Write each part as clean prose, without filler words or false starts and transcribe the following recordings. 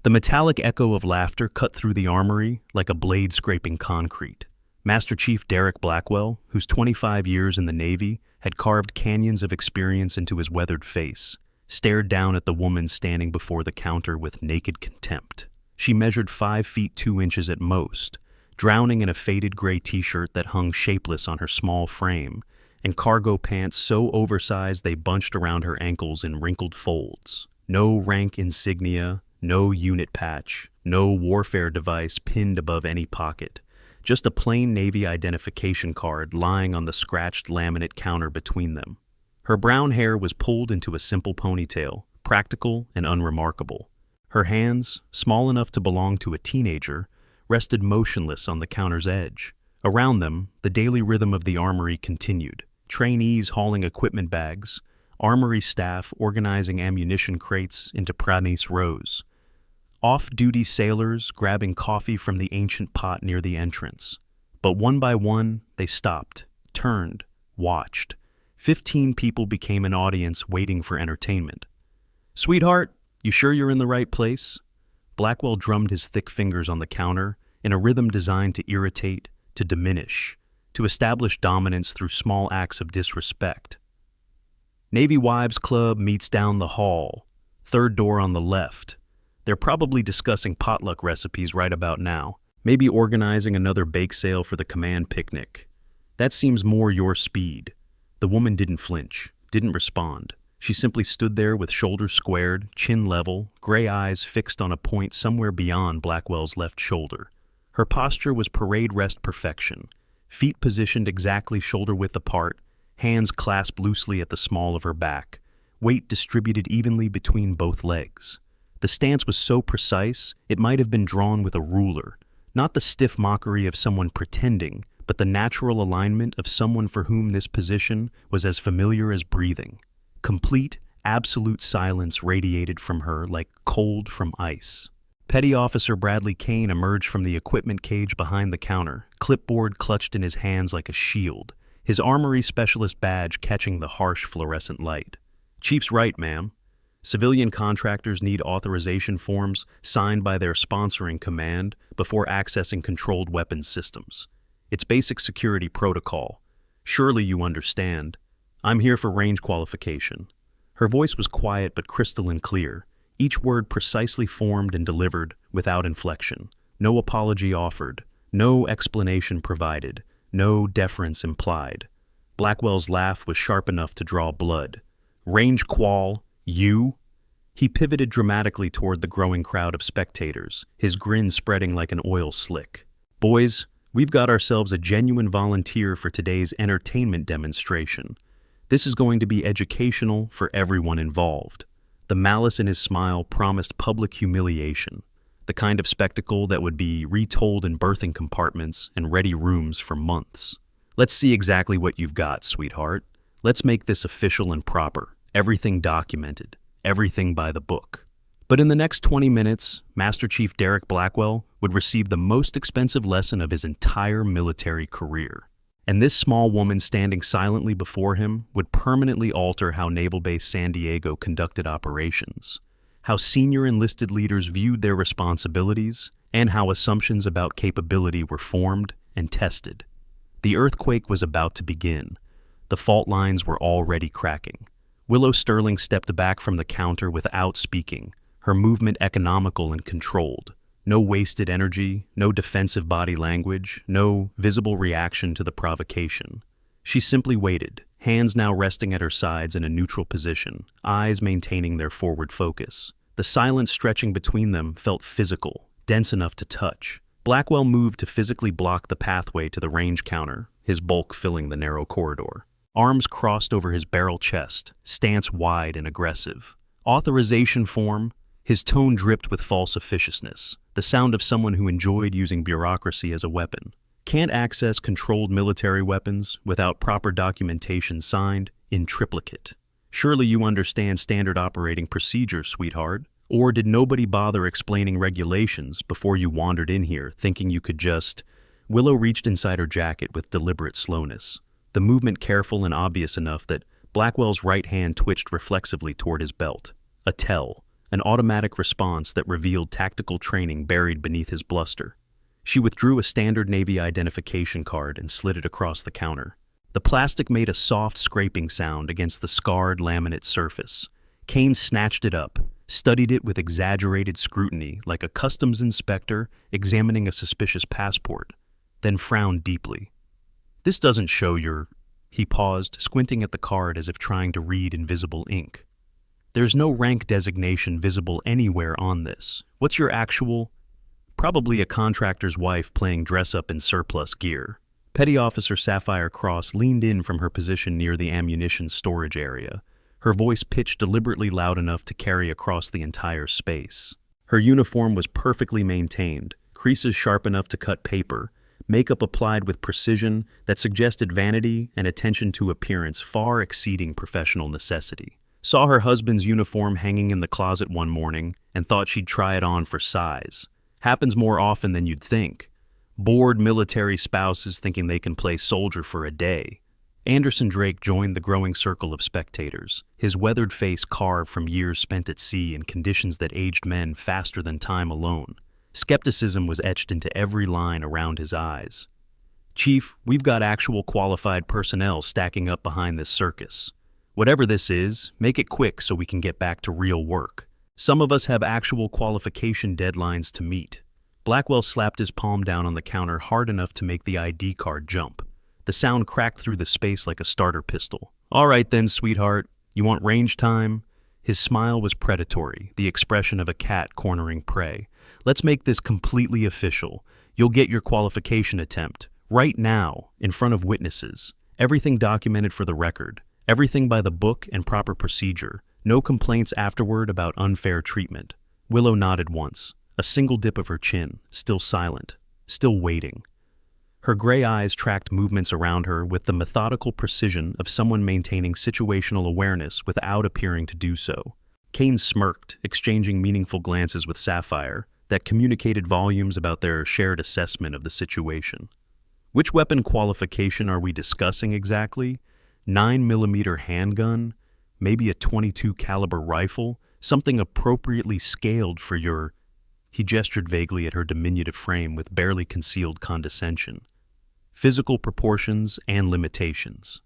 The metallic echo of laughter cut through the armory like a blade scraping concrete. Master Chief Derek Blackwell, whose 25 years in the Navy had carved canyons of experience into his weathered face, stared down at the woman standing before the counter with naked contempt. She measured 5 feet 2 inches at most, drowning in a faded gray t-shirt that hung shapeless on her small frame, and cargo pants so oversized they bunched around her ankles in wrinkled folds. No rank insignia, no unit patch, no warfare device pinned above any pocket. Just a plain Navy identification card lying on the scratched laminate counter between them. Her brown hair was pulled into a simple ponytail, practical and unremarkable. Her hands, small enough to belong to a teenager, rested motionless on the counter's edge. Around them, the daily rhythm of the armory continued. Trainees hauling equipment bags, armory staff organizing ammunition crates into pranis rows. Off-duty sailors grabbing coffee from the ancient pot near the entrance. But one by one, they stopped, turned, watched. 15 people became an audience waiting for entertainment. "Sweetheart, you sure you're in the right place?" Blackwell drummed his thick fingers on the counter in a rhythm designed to irritate, to diminish, to establish dominance through small acts of disrespect. "Navy Wives Club meets down the hall. Third door on the left. They're probably discussing potluck recipes right about now. Maybe organizing another bake sale for the command picnic. That seems more your speed." The woman didn't flinch, didn't respond. She simply stood there with shoulders squared, chin level, gray eyes fixed on a point somewhere beyond Blackwell's left shoulder. Her posture was parade rest perfection, feet positioned exactly shoulder-width apart, hands clasped loosely at the small of her back, weight distributed evenly between both legs. The stance was so precise, it might have been drawn with a ruler, not the stiff mockery of someone pretending, but the natural alignment of someone for whom this position was as familiar as breathing. Complete, absolute silence radiated from her like cold from ice. Petty Officer Bradley Kane emerged from the equipment cage behind the counter, clipboard clutched in his hands like a shield, his armory specialist badge catching the harsh fluorescent light. "Chief's right, ma'am. Civilian contractors need authorization forms signed by their sponsoring command before accessing controlled weapons systems. It's basic security protocol. Surely you understand. I'm here for range qualification." Her voice was quiet but crystalline clear, each word precisely formed and delivered without inflection. No apology offered, no explanation provided, no deference implied. Blackwell's laugh was sharp enough to draw blood. "Range qual, you?" He pivoted dramatically toward the growing crowd of spectators, his grin spreading like an oil slick. "Boys, we've got ourselves a genuine volunteer for today's entertainment demonstration. This is going to be educational for everyone involved." The malice in his smile promised public humiliation, the kind of spectacle that would be retold in berthing compartments and ready rooms for months. "Let's see exactly what you've got, sweetheart. Let's make this official and proper, everything documented, everything by the book." But in the next 20 minutes, Master Chief Derek Blackwell would receive the most expensive lesson of his entire military career. And this small woman standing silently before him would permanently alter how Naval Base San Diego conducted operations, how senior enlisted leaders viewed their responsibilities, and how assumptions about capability were formed and tested. The earthquake was about to begin. The fault lines were already cracking. Willow Sterling stepped back from the counter without speaking, her movement economical and controlled. No wasted energy, no defensive body language, no visible reaction to the provocation. She simply waited, hands now resting at her sides in a neutral position, eyes maintaining their forward focus. The silence stretching between them felt physical, dense enough to touch. Blackwell moved to physically block the pathway to the range counter, his bulk filling the narrow corridor. Arms crossed over his barrel chest, stance wide and aggressive. Authorization form. His tone dripped with false officiousness, the sound of someone who enjoyed using bureaucracy as a weapon. "Can't access controlled military weapons without proper documentation signed in triplicate. Surely you understand standard operating procedures, sweetheart. Or did nobody bother explaining regulations before you wandered in here thinking you could just..." Willow reached inside her jacket with deliberate slowness, the movement careful and obvious enough that Blackwell's right hand twitched reflexively toward his belt. A tell, an automatic response that revealed tactical training buried beneath his bluster. She withdrew a standard Navy identification card and slid it across the counter. The plastic made a soft scraping sound against the scarred laminate surface. Kane snatched it up, studied it with exaggerated scrutiny like a customs inspector examining a suspicious passport, then frowned deeply. "This doesn't show your—" He paused, squinting at the card as if trying to read invisible ink. "There's no rank designation visible anywhere on this. What's your actual—" "Probably a contractor's wife playing dress-up in surplus gear." Petty Officer Sapphire Cross leaned in from her position near the ammunition storage area, her voice pitched deliberately loud enough to carry across the entire space. Her uniform was perfectly maintained, creases sharp enough to cut paper, makeup applied with precision that suggested vanity and attention to appearance far exceeding professional necessity. Saw her husband's uniform hanging in the closet one morning and thought she'd try it on for size. Happens more often than you'd think. Bored military spouses thinking they can play soldier for a day. Anderson Drake joined the growing circle of spectators, his weathered face carved from years spent at sea in conditions that aged men faster than time alone. Skepticism was etched into every line around his eyes. "Chief, we've got actual qualified personnel stacking up behind this circus. Whatever this is, make it quick so we can get back to real work. Some of us have actual qualification deadlines to meet." Blackwell slapped his palm down on the counter hard enough to make the ID card jump. The sound cracked through the space like a starter pistol. "All right then, sweetheart. You want range time?" His smile was predatory, the expression of a cat cornering prey. "Let's make this completely official. You'll get your qualification attempt, right now, in front of witnesses. Everything documented for the record. Everything by the book and proper procedure. No complaints afterward about unfair treatment." Willow nodded once, a single dip of her chin, still silent, still waiting. Her gray eyes tracked movements around her with the methodical precision of someone maintaining situational awareness without appearing to do so. Kane smirked, exchanging meaningful glances with Sapphire that communicated volumes about their shared assessment of the situation. "Which weapon qualification are we discussing exactly? 9mm handgun? Maybe a .22 caliber rifle? Something appropriately scaled for your—" He gestured vaguely at her diminutive frame with barely concealed condescension. "Physical proportions and limitations.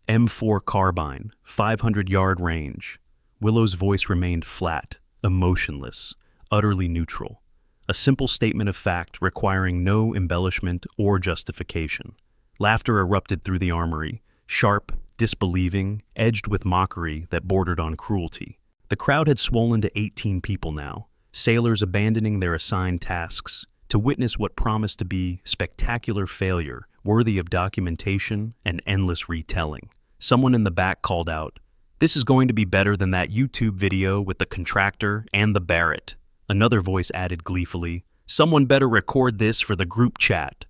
M4 carbine, 500-yard range." Willow's voice remained flat, emotionless, utterly neutral. A simple statement of fact requiring no embellishment or justification. Laughter erupted through the armory, sharp, disbelieving, edged with mockery that bordered on cruelty. The crowd had swollen to 18 people now, sailors abandoning their assigned tasks to witness what promised to be spectacular failure, worthy of documentation and endless retelling. Someone in the back called out, "This is going to be better than that YouTube video with the contractor and the Barrett." Another voice added gleefully, "Someone better record this for the group chat."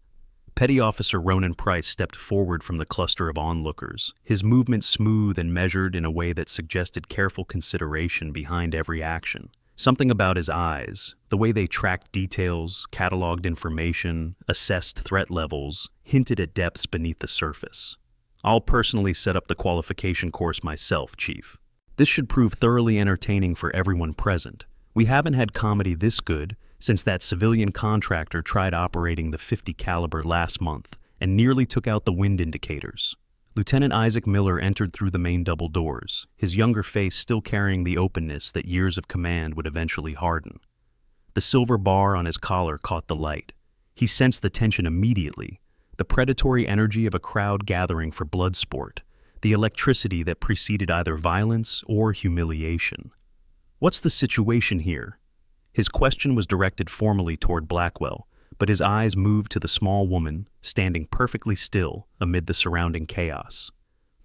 Petty Officer Ronan Price stepped forward from the cluster of onlookers, his movement smooth and measured in a way that suggested careful consideration behind every action. Something about his eyes, the way they tracked details, cataloged information, assessed threat levels, hinted at depths beneath the surface. "I'll personally set up the qualification course myself, Chief. This should prove thoroughly entertaining for everyone present. We haven't had comedy this good since that civilian contractor tried operating the .50 caliber last month and nearly took out the wind indicators." Lieutenant Isaac Miller entered through the main double doors, his younger face still carrying the openness that years of command would eventually harden. The silver bar on his collar caught the light. He sensed the tension immediately, the predatory energy of a crowd gathering for blood sport, the electricity that preceded either violence or humiliation. "What's the situation here?" His question was directed formally toward Blackwell, but his eyes moved to the small woman, standing perfectly still amid the surrounding chaos.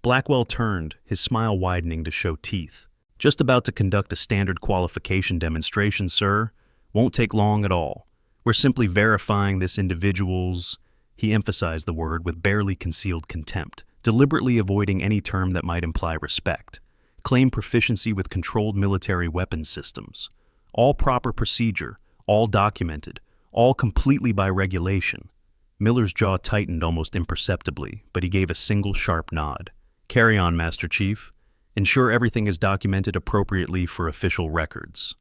Blackwell turned, his smile widening to show teeth. "Just about to conduct a standard qualification demonstration, sir. Won't take long at all. We're simply verifying this individual's—" He emphasized the word with barely concealed contempt, deliberately avoiding any term that might imply respect. "Claim proficiency with controlled military weapons systems. All proper procedure, all documented, all completely by regulation." Miller's jaw tightened almost imperceptibly, but he gave a single sharp nod. "Carry on, Master Chief. Ensure everything is documented appropriately for official records."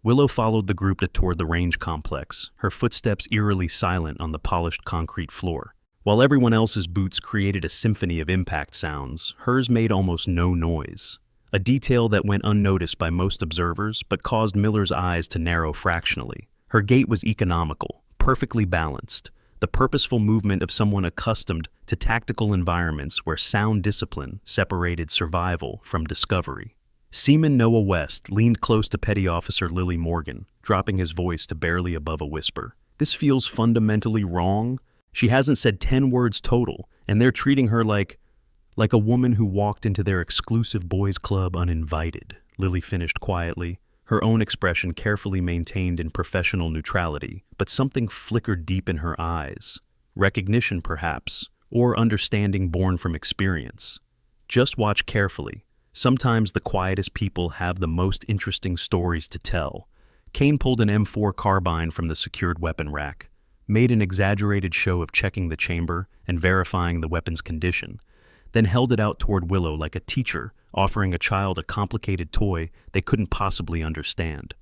Willow followed the group toward the range complex, her footsteps eerily silent on the polished concrete floor. While everyone else's boots created a symphony of impact sounds, hers made almost no noise. A detail that went unnoticed by most observers but caused Miller's eyes to narrow fractionally. Her gait was economical, perfectly balanced, the purposeful movement of someone accustomed to tactical environments where sound discipline separated survival from discovery. Seaman Noah West leaned close to Petty Officer Lily Morgan, dropping his voice to barely above a whisper. "This feels fundamentally wrong. She hasn't said 10 words total, and they're treating her like a woman who walked into their exclusive boys' club uninvited," Lily finished quietly, her own expression carefully maintained in professional neutrality, but something flickered deep in her eyes. Recognition, perhaps, or understanding born from experience. "Just watch carefully. Sometimes the quietest people have the most interesting stories to tell." Kane pulled an M4 carbine from the secured weapon rack, made an exaggerated show of checking the chamber and verifying the weapon's condition, then held it out toward Willow like a teacher offering a child a complicated toy they couldn't possibly understand.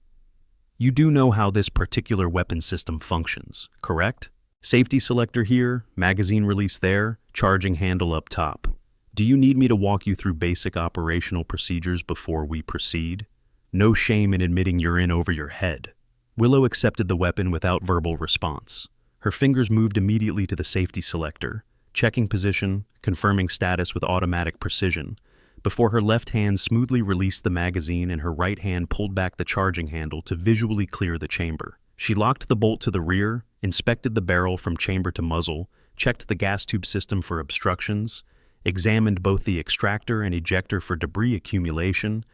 "You do know how this particular weapon system functions, correct? Safety selector here, magazine release there, charging handle up top. Do you need me to walk you through basic operational procedures before we proceed? No shame in admitting you're in over your head." Willow accepted the weapon without verbal response. Her fingers moved immediately to the safety selector, checking position, confirming status with automatic precision, before her left hand smoothly released the magazine and her right hand pulled back the charging handle to visually clear the chamber. She locked the bolt to the rear, inspected the barrel from chamber to muzzle, checked the gas tube system for obstructions, examined both the extractor and ejector for debris accumulation,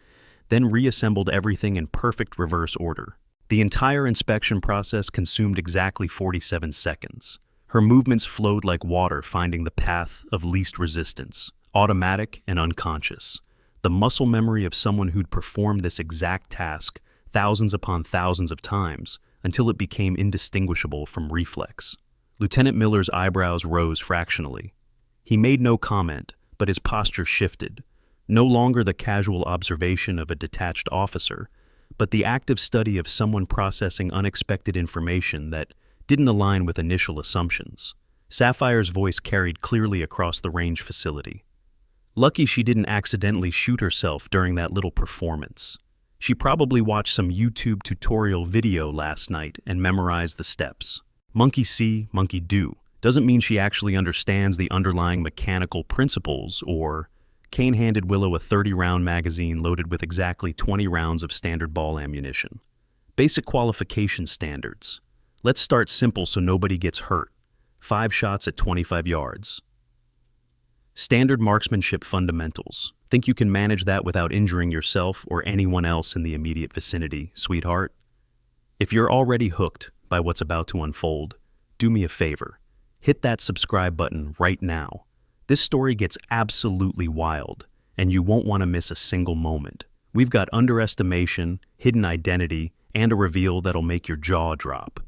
then reassembled everything in perfect reverse order. The entire inspection process consumed exactly 47 seconds. Her movements flowed like water finding the path of least resistance, automatic and unconscious. The muscle memory of someone who'd performed this exact task thousands upon thousands of times until it became indistinguishable from reflex. Lieutenant Miller's eyebrows rose fractionally. He made no comment, but his posture shifted. No longer the casual observation of a detached officer, but the active study of someone processing unexpected information that didn't align with initial assumptions. Sapphire's voice carried clearly across the range facility. Lucky she didn't accidentally shoot herself during that little performance. She probably watched some YouTube tutorial video last night and memorized the steps. Monkey see, monkey do. Doesn't mean she actually understands the underlying mechanical principles or... Kane handed Willow a 30-round magazine loaded with exactly 20 rounds of standard ball ammunition. Basic qualification standards. Let's start simple so nobody gets hurt. 5 shots at 25 yards. Standard marksmanship fundamentals. Think you can manage that without injuring yourself or anyone else in the immediate vicinity, sweetheart? If you're already hooked by what's about to unfold, do me a favor. Hit that subscribe button right now. This story gets absolutely wild, and you won't want to miss a single moment. We've got underestimation, hidden identity, and a reveal that'll make your jaw drop.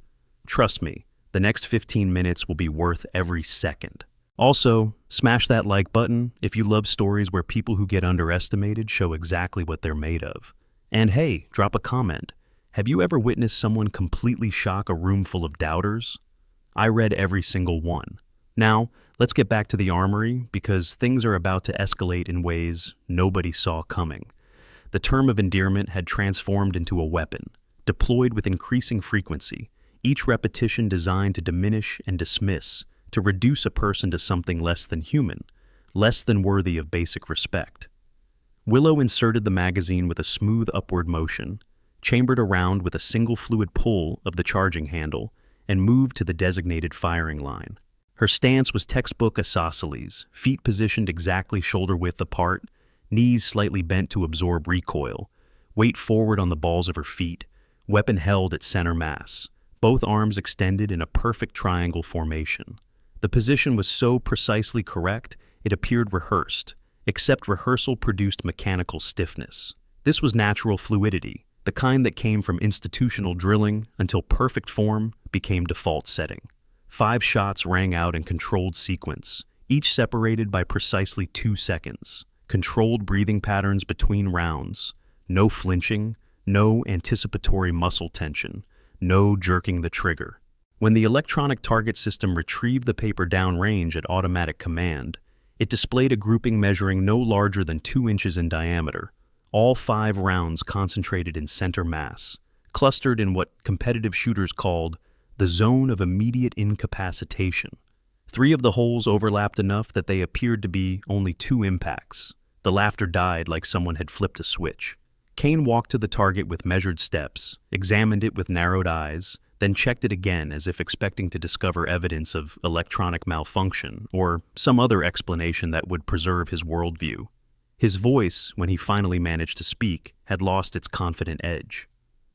Trust me, the next 15 minutes will be worth every second. Also, smash that like button if you love stories where people who get underestimated show exactly what they're made of. And hey, drop a comment. Have you ever witnessed someone completely shock a room full of doubters? I read every single one. Now, let's get back to the armory because things are about to escalate in ways nobody saw coming. The term of endearment had transformed into a weapon, deployed with increasing frequency, each repetition designed to diminish and dismiss, to reduce a person to something less than human, less than worthy of basic respect. Willow inserted the magazine with a smooth upward motion, chambered around with a single fluid pull of the charging handle, and moved to the designated firing line. Her stance was textbook isosceles, feet positioned exactly shoulder-width apart, knees slightly bent to absorb recoil, weight forward on the balls of her feet, weapon held at center mass, both arms extended in a perfect triangle formation. The position was so precisely correct, it appeared rehearsed, except rehearsal produced mechanical stiffness. This was natural fluidity, the kind that came from institutional drilling until perfect form became default setting. 5 shots rang out in controlled sequence, each separated by precisely 2 seconds. Controlled breathing patterns between rounds. No flinching, no anticipatory muscle tension, no jerking the trigger. When the electronic target system retrieved the paper downrange at automatic command, it displayed a grouping measuring no larger than 2 inches in diameter, all 5 rounds concentrated in center mass, clustered in what competitive shooters called the zone of immediate incapacitation. 3 of the holes overlapped enough that they appeared to be only 2 impacts. The laughter died like someone had flipped a switch. Kane walked to the target with measured steps, examined it with narrowed eyes, then checked it again as if expecting to discover evidence of electronic malfunction or some other explanation that would preserve his worldview. His voice, when he finally managed to speak, had lost its confident edge.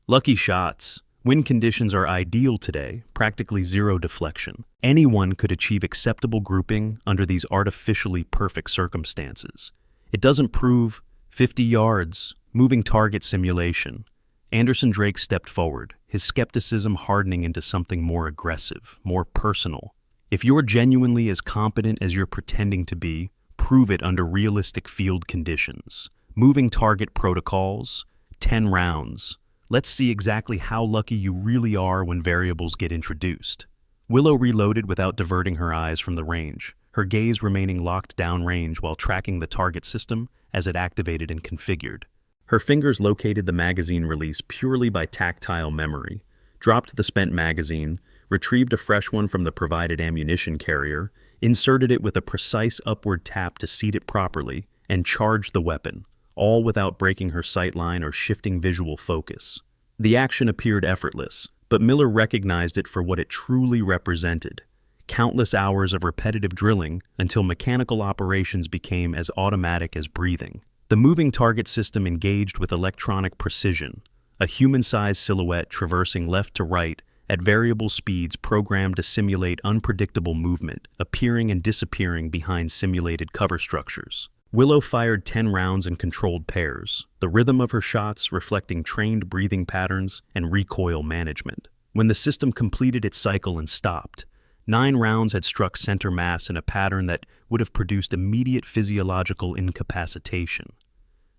Lucky shots. Wind conditions are ideal today, practically zero deflection. Anyone could achieve acceptable grouping under these artificially perfect circumstances. It doesn't prove 50 yards, moving target simulation. Anderson Drake stepped forward, his skepticism hardening into something more aggressive, more personal. If you're genuinely as competent as you're pretending to be, prove it under realistic field conditions. Moving target protocols, 10 rounds. Let's see exactly how lucky you really are when variables get introduced. Willow reloaded without diverting her eyes from the range, her gaze remaining locked downrange while tracking the target system as it activated and configured. Her fingers located the magazine release purely by tactile memory, dropped the spent magazine, retrieved a fresh one from the provided ammunition carrier, inserted it with a precise upward tap to seat it properly, and charged the weapon, all without breaking her sightline or shifting visual focus. The action appeared effortless, but Miller recognized it for what it truly represented: countless hours of repetitive drilling until mechanical operations became as automatic as breathing. The moving target system engaged with electronic precision, a human-sized silhouette traversing left to right at variable speeds programmed to simulate unpredictable movement, appearing and disappearing behind simulated cover structures. Willow fired 10 rounds in controlled pairs, the rhythm of her shots reflecting trained breathing patterns and recoil management. When the system completed its cycle and stopped, 9 rounds had struck center mass in a pattern that would have produced immediate physiological incapacitation.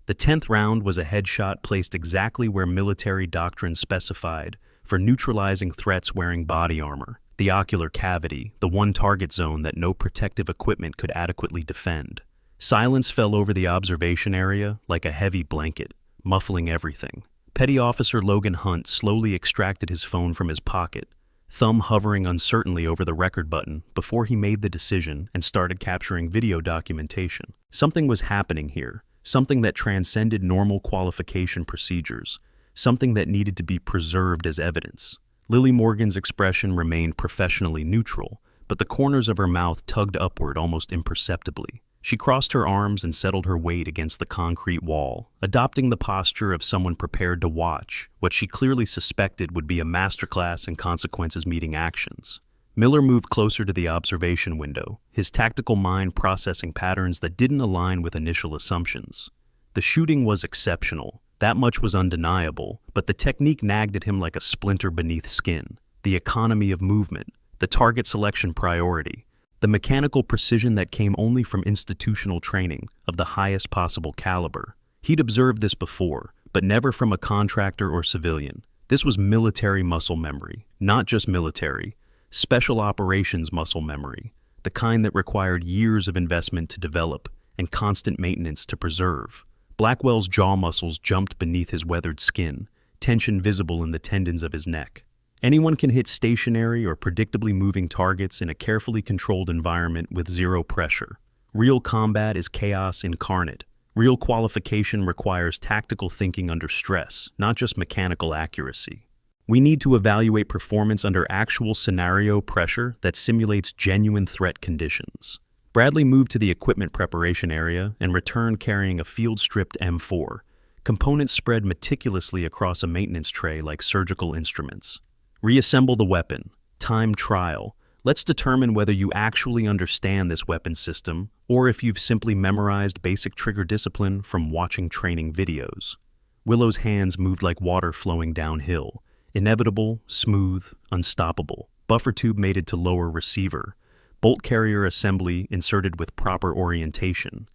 The 10th round was a headshot placed exactly where military doctrine specified for neutralizing threats wearing body armor, the ocular cavity, the one target zone that no protective equipment could adequately defend. Silence fell over the observation area like a heavy blanket, muffling everything. Petty Officer Logan Hunt slowly extracted his phone from his pocket, thumb hovering uncertainly over the record button before he made the decision and started capturing video documentation. Something was happening here, something that transcended normal qualification procedures, something that needed to be preserved as evidence. Lily Morgan's expression remained professionally neutral, but the corners of her mouth tugged upward almost imperceptibly. She crossed her arms and settled her weight against the concrete wall, adopting the posture of someone prepared to watch what she clearly suspected would be a masterclass in consequences meeting actions. Miller moved closer to the observation window, his tactical mind processing patterns that didn't align with initial assumptions. The shooting was exceptional, that much was undeniable, but the technique nagged at him like a splinter beneath skin. The economy of movement, the target selection priority, the mechanical precision that came only from institutional training of the highest possible caliber. He'd observed this before, but never from a contractor or civilian. This was military muscle memory, not just military, special operations muscle memory, the kind that required years of investment to develop and constant maintenance to preserve. Blackwell's jaw muscles jumped beneath his weathered skin, tension visible in the tendons of his neck. Anyone can hit stationary or predictably moving targets in a carefully controlled environment with zero pressure. Real combat is chaos incarnate. Real qualification requires tactical thinking under stress, not just mechanical accuracy. We need to evaluate performance under actual scenario pressure that simulates genuine threat conditions. Bradley moved to the equipment preparation area and returned carrying a field-stripped M4, components spread meticulously across a maintenance tray like surgical instruments. Reassemble the weapon. Time trial. Let's determine whether you actually understand this weapon system or if you've simply memorized basic trigger discipline from watching training videos. Willow's hands moved like water flowing downhill. Inevitable, smooth, unstoppable. Buffer tube mated to lower receiver. Bolt carrier assembly inserted with proper orientation.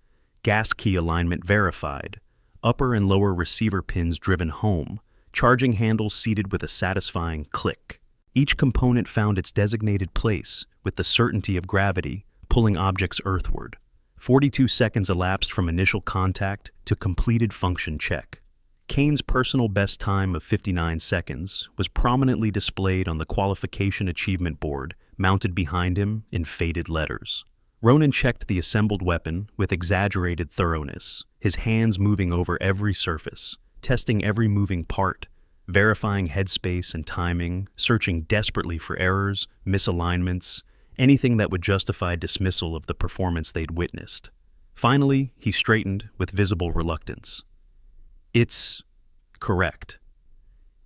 Gas key alignment verified. Upper and lower receiver pins driven home. charging handles seated with a satisfying click. Each component found its designated place, with the certainty of gravity, pulling objects earthward. 42 seconds elapsed from initial contact to completed function check. Kane's personal best time of 59 seconds was prominently displayed on the qualification achievement board mounted behind him in faded letters. Ronan checked the assembled weapon with exaggerated thoroughness, his hands moving over every surface, testing every moving part, verifying headspace and timing, searching desperately for errors, misalignments, anything that would justify dismissal of the performance they'd witnessed. Finally, he straightened with visible reluctance. It's correct.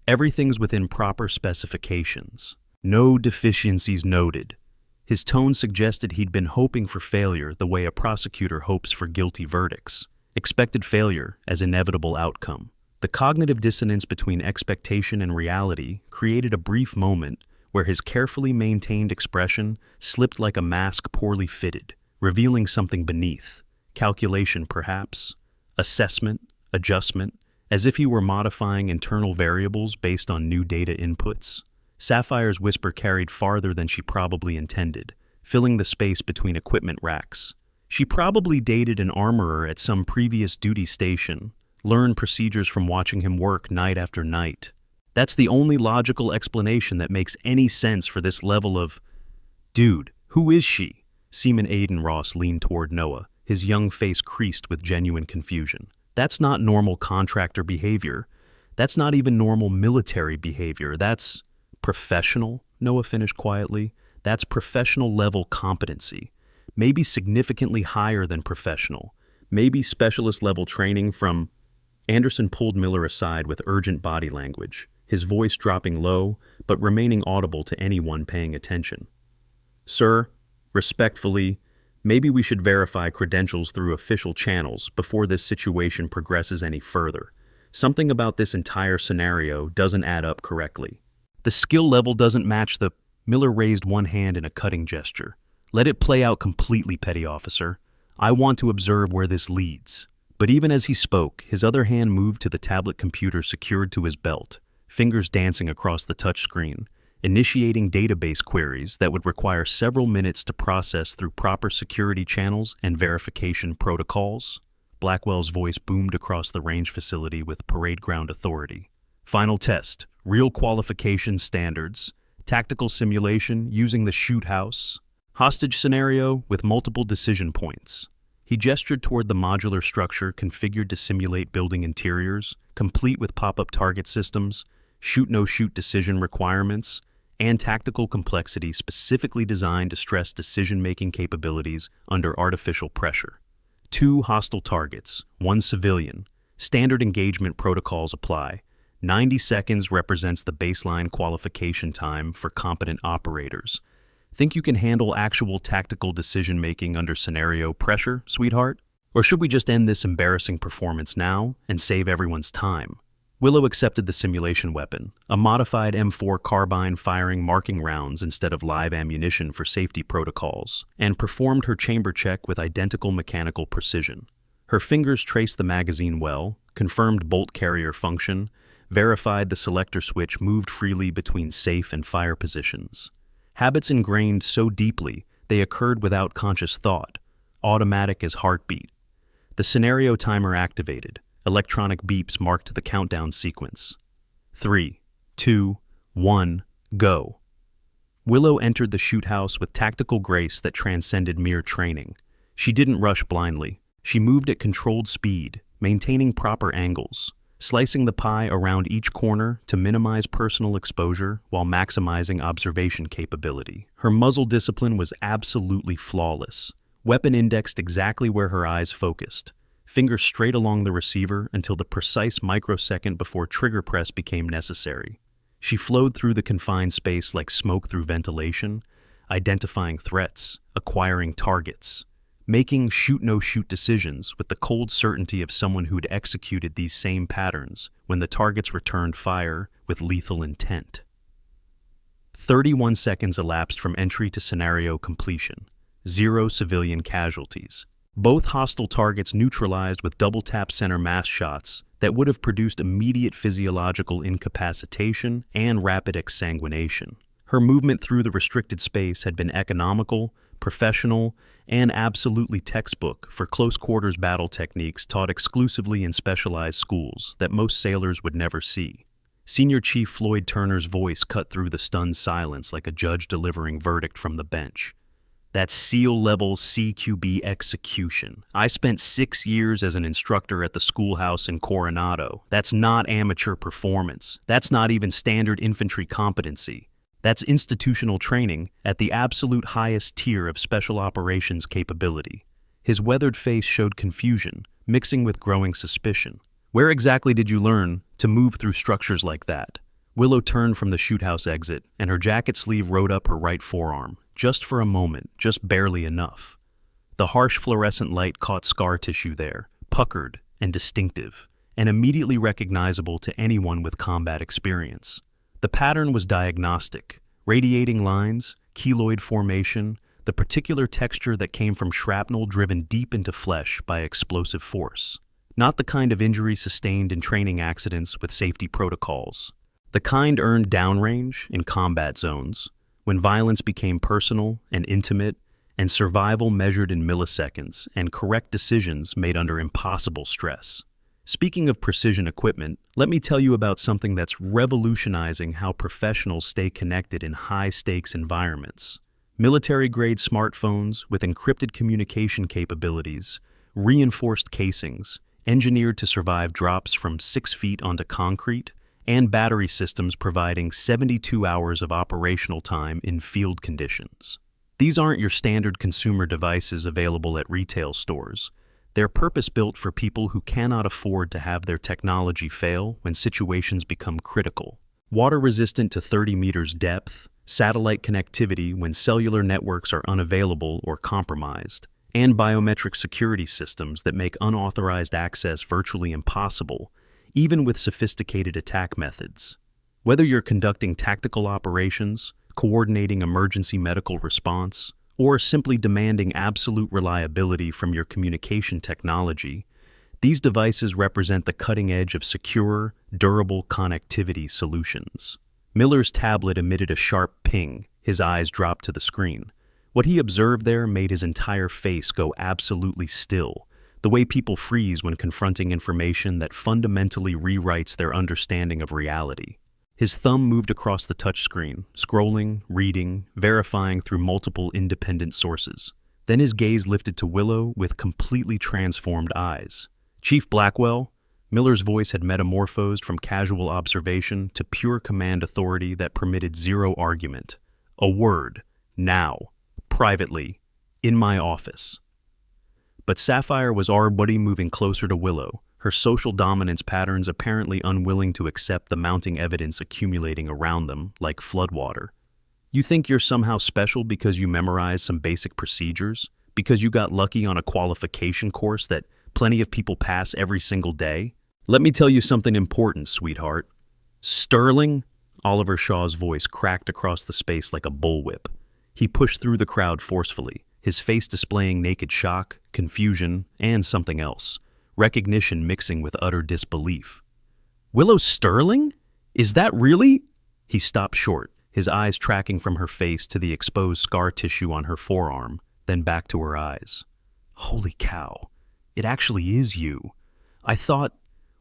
Everything's within proper specifications. No deficiencies noted. His tone suggested he'd been hoping for failure the way a prosecutor hopes for guilty verdicts. Expected failure as inevitable outcome. The cognitive dissonance between expectation and reality created a brief moment where his carefully maintained expression slipped like a mask poorly fitted, revealing something beneath. Calculation, perhaps. Assessment, adjustment, as if he were modifying internal variables based on new data inputs. Sapphire's whisper carried farther than she probably intended, filling the space between equipment racks. She probably dated an armorer at some previous duty station, learned procedures from watching him work night after night. That's the only logical explanation that makes any sense for this level of... Dude, who is she? Seaman Aiden Ross leaned toward Noah, his young face creased with genuine confusion. That's not normal contractor behavior. That's not even normal military behavior. That's professional, Noah finished quietly. That's professional level competency. Maybe significantly higher than professional. Maybe specialist level training from... Anderson pulled Miller aside with urgent body language, his voice dropping low, but remaining audible to anyone paying attention. Sir, respectfully, maybe we should verify credentials through official channels before this situation progresses any further. Something about this entire scenario doesn't add up correctly. The skill level doesn't match the... Miller raised one hand in a cutting gesture. Let it play out completely, petty officer. I want to observe where this leads. But even as he spoke, his other hand moved to the tablet computer secured to his belt, fingers dancing across the touchscreen, initiating database queries that would require several minutes to process through proper security channels and verification protocols. Blackwell's voice boomed across the range facility with parade ground authority. Final test, real qualification standards, tactical simulation using the shoot house, hostage scenario with multiple decision points. He gestured toward the modular structure configured to simulate building interiors, complete with pop-up target systems, shoot-no-shoot decision requirements, and tactical complexity specifically designed to stress decision-making capabilities under artificial pressure. 2 hostile targets, 1 civilian. Standard engagement protocols apply. 90 seconds represents the baseline qualification time for competent operators. Think you can handle actual tactical decision-making under scenario pressure, sweetheart? Or should we just end this embarrassing performance now and save everyone's time? Willow accepted the simulation weapon, a modified M4 carbine firing marking rounds instead of live ammunition for safety protocols, and performed her chamber check with identical mechanical precision. Her fingers traced the magazine well, confirmed bolt carrier function, verified the selector switch moved freely between safe and fire positions. Habits ingrained so deeply they occurred without conscious thought, automatic as heartbeat. The scenario timer activated. Electronic beeps marked the countdown sequence. 3, 2, 1, go. Willow entered the shoot house with tactical grace that transcended mere training. She didn't rush blindly. She moved at controlled speed, maintaining proper angles, slicing the pie around each corner to minimize personal exposure while maximizing observation capability. Her muzzle discipline was absolutely flawless. Weapon indexed exactly where her eyes focused. Fingers straight along the receiver until the precise microsecond before trigger press became necessary. She flowed through the confined space like smoke through ventilation, identifying threats, acquiring targets, making shoot-no-shoot decisions with the cold certainty of someone who'd executed these same patterns when the targets returned fire with lethal intent. 31 seconds elapsed from entry to scenario completion. 0 civilian casualties. Both hostile targets neutralized with double-tap center mass shots that would have produced immediate physiological incapacitation and rapid exsanguination. Her movement through the restricted space had been economical, professional, and absolutely textbook for close-quarters battle techniques taught exclusively in specialized schools that most sailors would never see. Senior Chief Floyd Turner's voice cut through the stunned silence like a judge delivering verdict from the bench. That's SEAL-level CQB execution. I spent 6 years as an instructor at the schoolhouse in Coronado. That's not amateur performance. That's not even standard infantry competency. That's institutional training at the absolute highest tier of special operations capability. His weathered face showed confusion, mixing with growing suspicion. Where exactly did you learn to move through structures like that? Willow turned from the shoothouse exit, and her jacket sleeve rode up her right forearm. Just for a moment, just barely enough. The harsh fluorescent light caught scar tissue there, puckered and distinctive, and immediately recognizable to anyone with combat experience. The pattern was diagnostic: radiating lines, keloid formation, the particular texture that came from shrapnel driven deep into flesh by explosive force. Not the kind of injury sustained in training accidents with safety protocols. The kind earned downrange in combat zones, when violence became personal and intimate, and survival measured in milliseconds, and correct decisions made under impossible stress. Speaking of precision equipment, let me tell you about something that's revolutionizing how professionals stay connected in high-stakes environments. Military-grade smartphones with encrypted communication capabilities, reinforced casings, engineered to survive drops from 6 feet onto concrete, and battery systems providing 72 hours of operational time in field conditions. These aren't your standard consumer devices available at retail stores. They're purpose-built for people who cannot afford to have their technology fail when situations become critical. Water-resistant to 30 meters depth, satellite connectivity when cellular networks are unavailable or compromised, and biometric security systems that make unauthorized access virtually impossible, even with sophisticated attack methods. Whether you're conducting tactical operations, coordinating emergency medical response, or simply demanding absolute reliability from your communication technology, these devices represent the cutting edge of secure, durable connectivity solutions. Miller's tablet emitted a sharp ping. His eyes dropped to the screen. What he observed there made his entire face go absolutely still, the way people freeze when confronting information that fundamentally rewrites their understanding of reality. His thumb moved across the touchscreen, scrolling, reading, verifying through multiple independent sources. Then his gaze lifted to Willow with completely transformed eyes. "Chief Blackwell," Miller's voice had metamorphosed from casual observation to pure command authority that permitted zero argument. "A word, now, privately, in my office." But Sapphire was already moving closer to Willow, her social dominance patterns apparently unwilling to accept the mounting evidence accumulating around them like floodwater. "You think you're somehow special because you memorized some basic procedures? Because you got lucky on a qualification course that plenty of people pass every single day? Let me tell you something important, sweetheart." "Sterling?" Oliver Shaw's voice cracked across the space like a bullwhip. He pushed through the crowd forcefully, his face displaying naked shock, confusion, and something else, recognition mixing with utter disbelief. "Willow Sterling? Is that really?" He stopped short, his eyes tracking from her face to the exposed scar tissue on her forearm, then back to her eyes. "Holy cow, it actually is you.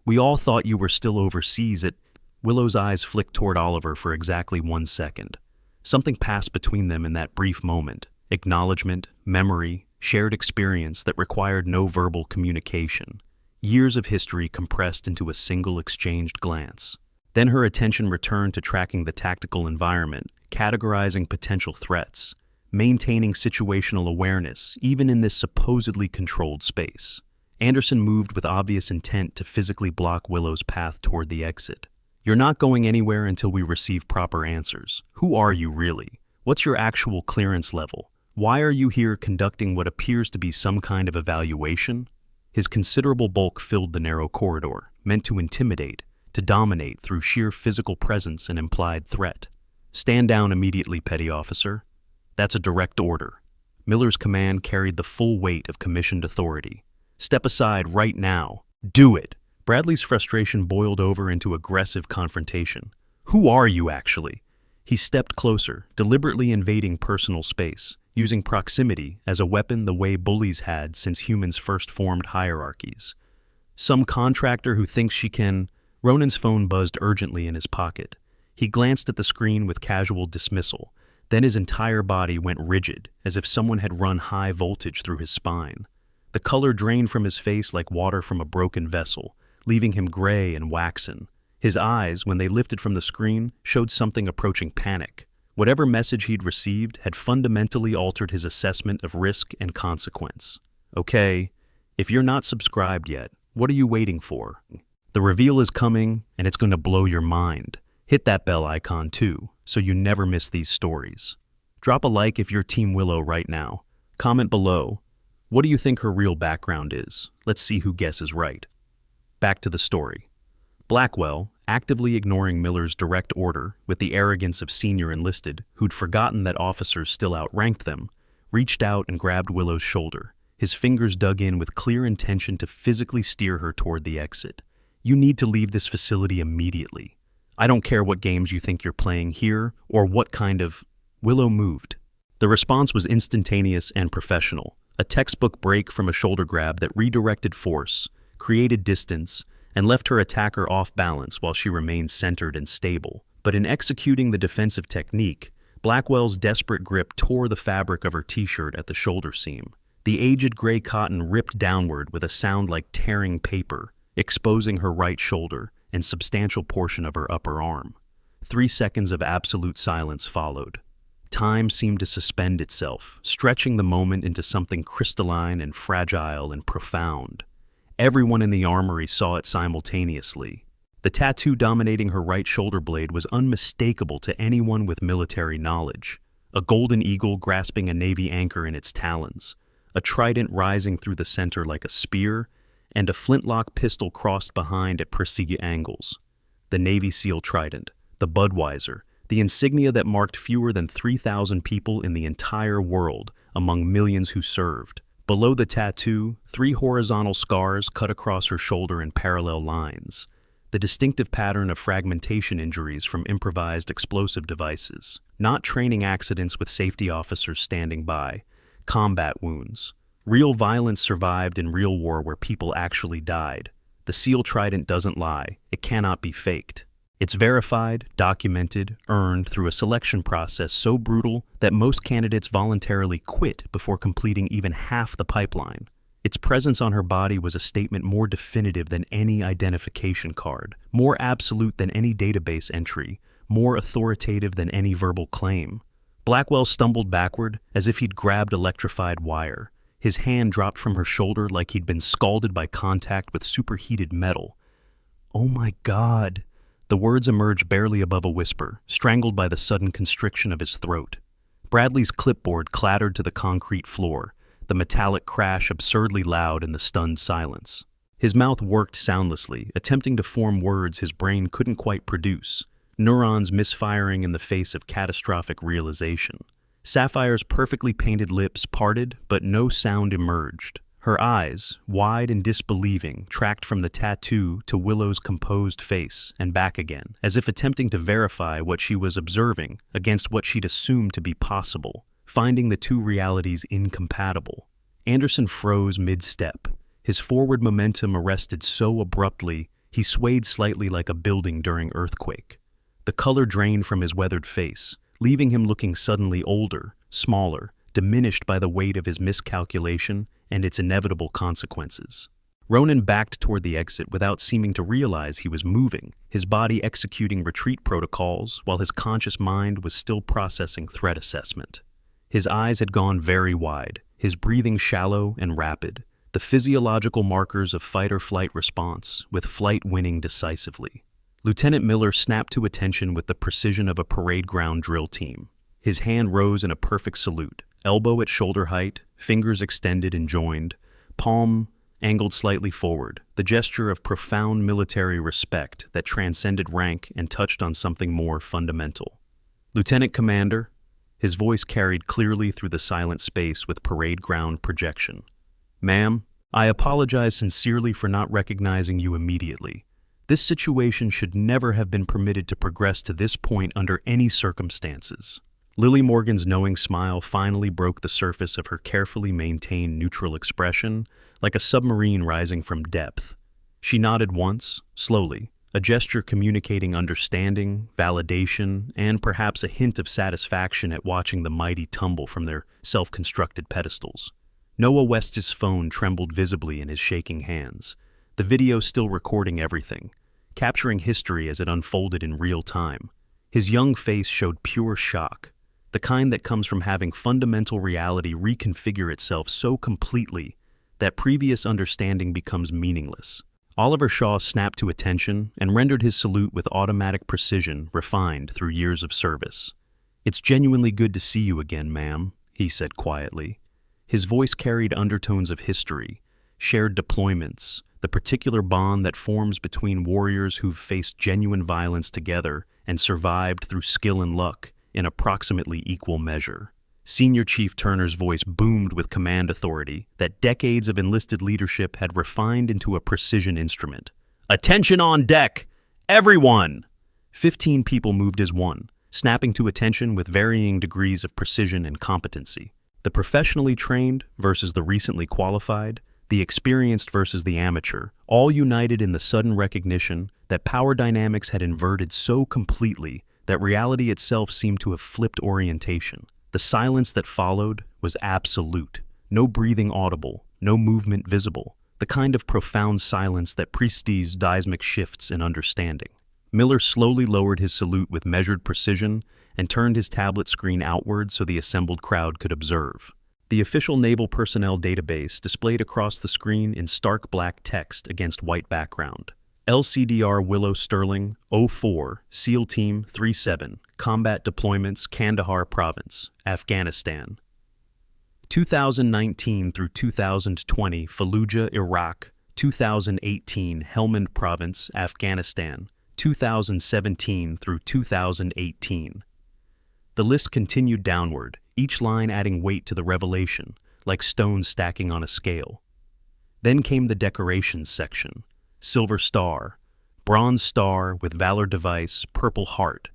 We all thought you were still overseas at..." Willow's eyes flicked toward Oliver for exactly 1 second. Something passed between them in that brief moment. Acknowledgement, memory, shared experience that required no verbal communication. Years of history compressed into a single exchanged glance. Then her attention returned to tracking the tactical environment, categorizing potential threats, maintaining situational awareness even in this supposedly controlled space. Anderson moved with obvious intent to physically block Willow's path toward the exit. "You're not going anywhere until we receive proper answers. Who are you really? What's your actual clearance level? Why are you here conducting what appears to be some kind of evaluation?" His considerable bulk filled the narrow corridor, meant to intimidate, to dominate through sheer physical presence and implied threat. "Stand down immediately, petty officer. That's a direct order." Miller's command carried the full weight of commissioned authority. "Step aside right now. Do it!" Bradley's frustration boiled over into aggressive confrontation. "Who are you, actually?" He stepped closer, deliberately invading personal space, using proximity as a weapon the way bullies had since humans first formed hierarchies. "Some contractor who thinks she can—" Ronan's phone buzzed urgently in his pocket. He glanced at the screen with casual dismissal. Then his entire body went rigid, as if someone had run high voltage through his spine. The color drained from his face like water from a broken vessel, leaving him gray and waxen. His eyes, when they lifted from the screen, showed something approaching panic. Whatever message he'd received had fundamentally altered his assessment of risk and consequence. "Okay, if you're not subscribed yet, what are you waiting for? The reveal is coming, and it's going to blow your mind. Hit that bell icon too, so you never miss these stories. Drop a like if you're Team Willow right now. Comment below. What do you think her real background is? Let's see who guesses right." Back to the story. Blackwell, actively ignoring Miller's direct order with the arrogance of senior enlisted who'd forgotten that officers still outranked them, reached out and grabbed Willow's shoulder. His fingers dug in with clear intention to physically steer her toward the exit. "You need to leave this facility immediately. I don't care what games you think you're playing here or what kind of—" Willow moved. The response was instantaneous and professional, a textbook break from a shoulder grab that redirected force, created distance, and left her attacker off balance while she remained centered and stable. But in executing the defensive technique, Blackwell's desperate grip tore the fabric of her t-shirt at the shoulder seam. The aged gray cotton ripped downward with a sound like tearing paper, exposing her right shoulder and substantial portion of her upper arm. 3 seconds of absolute silence followed. Time seemed to suspend itself, stretching the moment into something crystalline and fragile and profound. Everyone in the armory saw it simultaneously. The tattoo dominating her right shoulder blade was unmistakable to anyone with military knowledge. A golden eagle grasping a Navy anchor in its talons, a trident rising through the center like a spear, and a flintlock pistol crossed behind at precise angles. The Navy SEAL trident, the Budweiser, the insignia that marked fewer than 3,000 people in the entire world among millions who served. Below the tattoo, 3 horizontal scars cut across her shoulder in parallel lines, the distinctive pattern of fragmentation injuries from improvised explosive devices. Not training accidents with safety officers standing by, combat wounds. Real violence survived in real war where people actually died. The SEAL trident doesn't lie. It cannot be faked. It's verified, documented, earned through a selection process so brutal that most candidates voluntarily quit before completing even half the pipeline. Its presence on her body was a statement more definitive than any identification card, more absolute than any database entry, more authoritative than any verbal claim. Blackwell stumbled backward as if he'd grabbed electrified wire. His hand dropped from her shoulder like he'd been scalded by contact with superheated metal. "Oh my God." The words emerged barely above a whisper, strangled by the sudden constriction of his throat. Bradley's clipboard clattered to the concrete floor, the metallic crash absurdly loud in the stunned silence. His mouth worked soundlessly, attempting to form words his brain couldn't quite produce, neurons misfiring in the face of catastrophic realization. Sapphire's perfectly painted lips parted, but no sound emerged. Her eyes, wide and disbelieving, tracked from the tattoo to Willow's composed face and back again, as if attempting to verify what she was observing against what she'd assumed to be possible, finding the two realities incompatible. Anderson froze mid-step. His forward momentum arrested so abruptly, he swayed slightly like a building during earthquake. The color drained from his weathered face, leaving him looking suddenly older, smaller, diminished by the weight of his miscalculation and its inevitable consequences. Ronan backed toward the exit without seeming to realize he was moving, his body executing retreat protocols while his conscious mind was still processing threat assessment. His eyes had gone very wide, his breathing shallow and rapid, the physiological markers of fight-or-flight response, with flight winning decisively. Lieutenant Miller snapped to attention with the precision of a parade ground drill team. His hand rose in a perfect salute, elbow at shoulder height, fingers extended and joined, palm angled slightly forward, the gesture of profound military respect that transcended rank and touched on something more fundamental. "Lieutenant Commander," his voice carried clearly through the silent space with parade ground projection. "Ma'am, I apologize sincerely for not recognizing you immediately. This situation should never have been permitted to progress to this point under any circumstances." Lily Morgan's knowing smile finally broke the surface of her carefully maintained neutral expression, like a submarine rising from depth. She nodded once, slowly, a gesture communicating understanding, validation, and perhaps a hint of satisfaction at watching the mighty tumble from their self-constructed pedestals. Noah West's phone trembled visibly in his shaking hands, the video still recording everything, capturing history as it unfolded in real time. His young face showed pure shock, the kind that comes from having fundamental reality reconfigure itself so completely that previous understanding becomes meaningless. Oliver Shaw snapped to attention and rendered his salute with automatic precision refined through years of service. "It's genuinely good to see you again, ma'am," he said quietly. His voice carried undertones of history, shared deployments, the particular bond that forms between warriors who've faced genuine violence together and survived through skill and luck in approximately equal measure. Senior Chief Turner's voice boomed with command authority that decades of enlisted leadership had refined into a precision instrument. "Attention on deck! Everyone!" 15 people moved as one, snapping to attention with varying degrees of precision and competency. The professionally trained versus the recently qualified, the experienced versus the amateur, all united in the sudden recognition that power dynamics had inverted so completely that reality itself seemed to have flipped orientation. The silence that followed was absolute, no breathing audible, no movement visible, the kind of profound silence that precedes seismic shifts in understanding. Miller slowly lowered his salute with measured precision and turned his tablet screen outward so the assembled crowd could observe. The official Naval Personnel Database displayed across the screen in stark black text against white background. LCDR Willow Sterling, 04, SEAL Team 37, Combat Deployments, Kandahar Province, Afghanistan. 2019 through 2020, Fallujah, Iraq. 2018, Helmand Province, Afghanistan. 2017 through 2018. The list continued downward, each line adding weight to the revelation, like stones stacking on a scale. Then came the decorations section. Silver Star, Bronze Star with Valor Device, Purple Heart,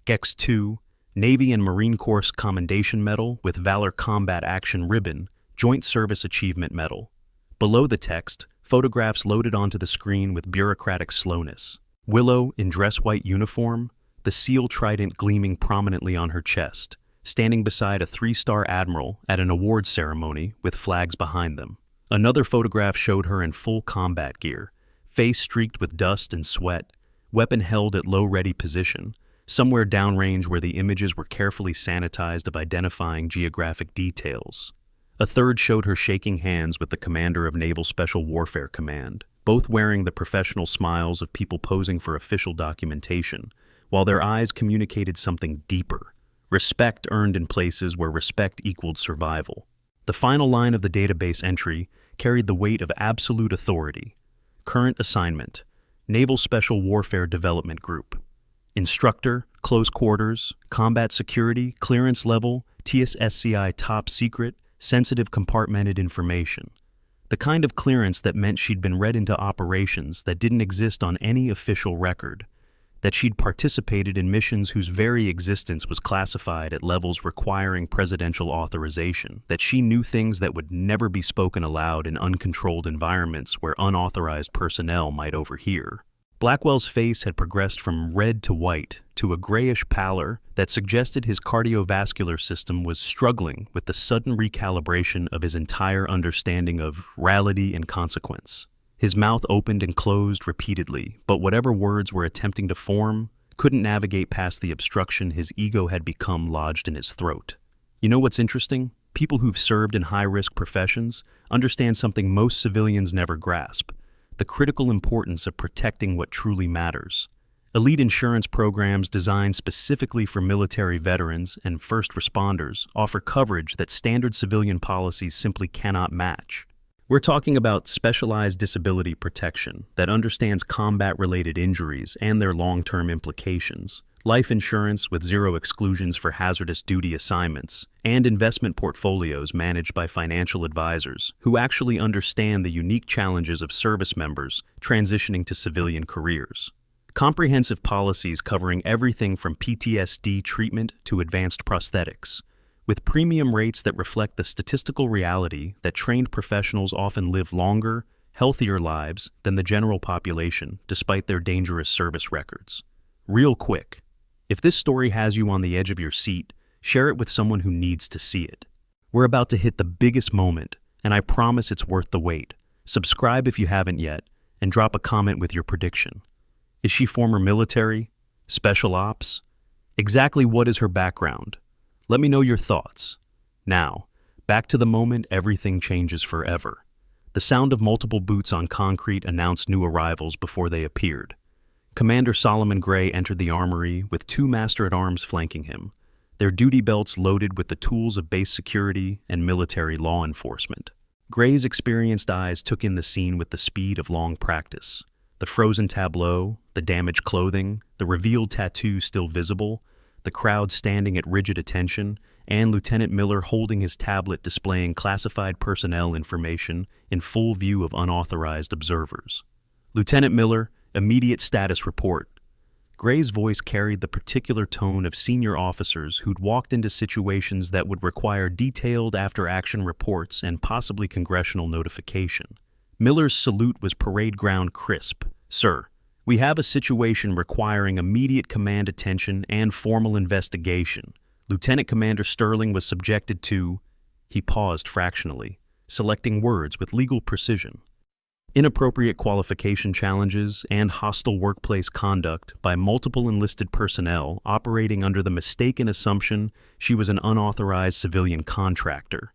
Gex 2, Navy and Marine Corps Commendation Medal with Valor Combat Action Ribbon, Joint Service Achievement Medal. Below the text, photographs loaded onto the screen with bureaucratic slowness. Willow in dress white uniform, the SEAL trident gleaming prominently on her chest, standing beside a 3-star admiral at an awards ceremony with flags behind them. Another photograph showed her in full combat gear, face streaked with dust and sweat, weapon held at low-ready position, somewhere downrange where the images were carefully sanitized of identifying geographic details. A third showed her shaking hands with the commander of Naval Special Warfare Command, both wearing the professional smiles of people posing for official documentation, while their eyes communicated something deeper, respect earned in places where respect equaled survival. The final line of the database entry carried the weight of absolute authority. Current assignment, Naval Special Warfare Development Group. Instructor, close quarters, combat security, clearance level, TSSCI top secret, sensitive compartmented information. The kind of clearance that meant she'd been read into operations that didn't exist on any official record, that she'd participated in missions whose very existence was classified at levels requiring presidential authorization, that she knew things that would never be spoken aloud in uncontrolled environments where unauthorized personnel might overhear. Blackwell's face had progressed from red to white to a grayish pallor that suggested his cardiovascular system was struggling with the sudden recalibration of his entire understanding of reality and consequence. His mouth opened and closed repeatedly, but whatever words were attempting to form couldn't navigate past the obstruction his ego had become lodged in his throat. You know what's interesting? People who've served in high-risk professions understand something most civilians never grasp: the critical importance of protecting what truly matters. Elite insurance programs designed specifically for military veterans and first responders offer coverage that standard civilian policies simply cannot match. We're talking about specialized disability protection that understands combat-related injuries and their long-term implications, life insurance with zero exclusions for hazardous duty assignments, and investment portfolios managed by financial advisors who actually understand the unique challenges of service members transitioning to civilian careers. Comprehensive policies covering everything from PTSD treatment to advanced prosthetics, with premium rates that reflect the statistical reality that trained professionals often live longer, healthier lives than the general population despite their dangerous service records. Real quick, if this story has you on the edge of your seat, share it with someone who needs to see it. We're about to hit the biggest moment, and I promise it's worth the wait. Subscribe if you haven't yet, and drop a comment with your prediction. Is she former military? Special ops? Exactly what is her background? Let me know your thoughts. Now, back to the moment everything changes forever. The sound of multiple boots on concrete announced new arrivals before they appeared. Commander Solomon Gray entered the armory with 2 master-at-arms flanking him, their duty belts loaded with the tools of base security and military law enforcement. Gray's experienced eyes took in the scene with the speed of long practice. The frozen tableau, the damaged clothing, the revealed tattoo still visible, the crowd standing at rigid attention, and Lieutenant Miller holding his tablet displaying classified personnel information in full view of unauthorized observers. Lieutenant Miller, immediate status report. Gray's voice carried the particular tone of senior officers who'd walked into situations that would require detailed after-action reports and possibly congressional notification. Miller's salute was parade ground crisp. Sir, we have a situation requiring immediate command attention and formal investigation. Lieutenant Commander Sterling was subjected to... He paused fractionally, selecting words with legal precision. Inappropriate qualification challenges and hostile workplace conduct by multiple enlisted personnel operating under the mistaken assumption she was an unauthorized civilian contractor.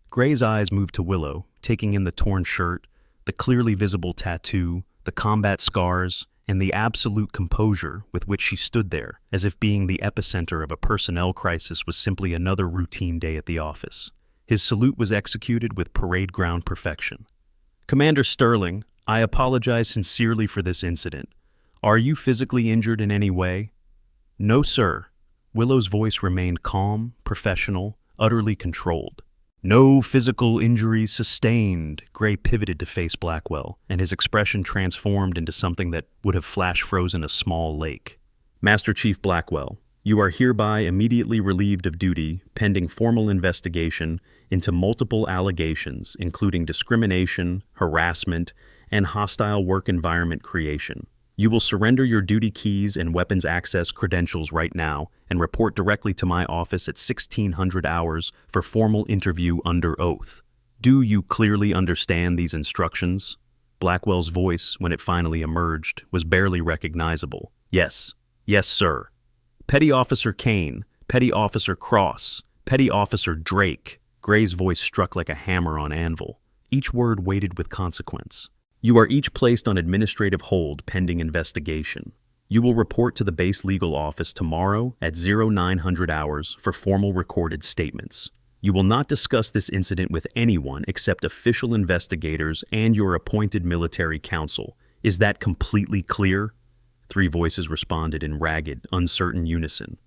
Gray's eyes moved to Willow, taking in the torn shirt, the clearly visible tattoo, the combat scars, and the absolute composure with which she stood there, as if being the epicenter of a personnel crisis was simply another routine day at the office. His salute was executed with parade ground perfection. Commander Sterling, I apologize sincerely for this incident. Are you physically injured in any way? No, sir. Willow's voice remained calm, professional, utterly controlled. No physical injury sustained. Gray pivoted to face Blackwell, and his expression transformed into something that would have flash-frozen a small lake. Master Chief Blackwell, you are hereby immediately relieved of duty pending formal investigation into multiple allegations, including discrimination, harassment, and hostile work environment creation. You will surrender your duty keys and weapons access credentials right now and report directly to my office at 1600 hours for formal interview under oath. Do you clearly understand these instructions? Blackwell's voice, when it finally emerged, was barely recognizable. Yes. Yes, sir. Petty Officer Kane, Petty Officer Cross, Petty Officer Drake. Gray's voice struck like a hammer on anvil, each word weighted with consequence. You are each placed on administrative hold pending investigation. You will report to the base legal office tomorrow at 0900 hours for formal recorded statements. You will not discuss this incident with anyone except official investigators and your appointed military counsel. Is that completely clear? 3 voices responded in ragged, uncertain unison.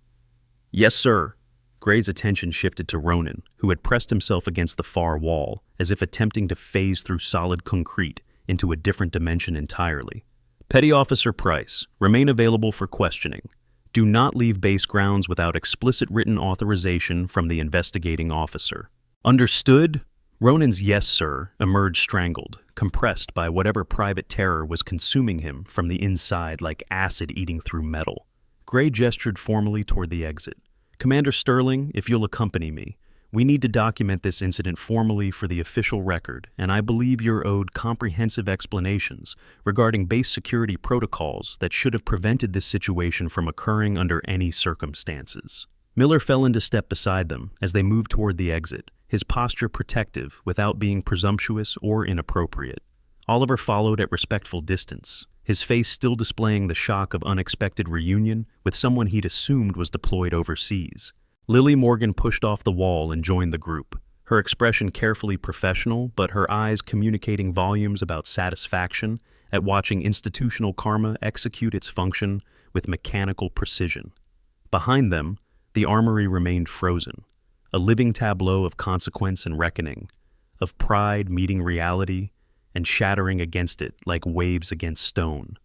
Yes, sir. Gray's attention shifted to Ronan, who had pressed himself against the far wall, as if attempting to phase through solid concrete into a different dimension entirely. Petty Officer Price, remain available for questioning. Do not leave base grounds without explicit written authorization from the investigating officer. Understood? Ronan's yes, sir, emerged strangled, compressed by whatever private terror was consuming him from the inside like acid eating through metal. Gray gestured formally toward the exit. Commander Sterling, if you'll accompany me. We need to document this incident formally for the official record, and I believe you're owed comprehensive explanations regarding base security protocols that should have prevented this situation from occurring under any circumstances. Miller fell into step beside them as they moved toward the exit, his posture protective without being presumptuous or inappropriate. Oliver followed at respectful distance, his face still displaying the shock of unexpected reunion with someone he'd assumed was deployed overseas. Lily Morgan pushed off the wall and joined the group, her expression carefully professional, but her eyes communicating volumes about satisfaction at watching institutional karma execute its function with mechanical precision. Behind them, the armory remained frozen, a living tableau of consequence and reckoning, of pride meeting reality and shattering against it like waves against stone.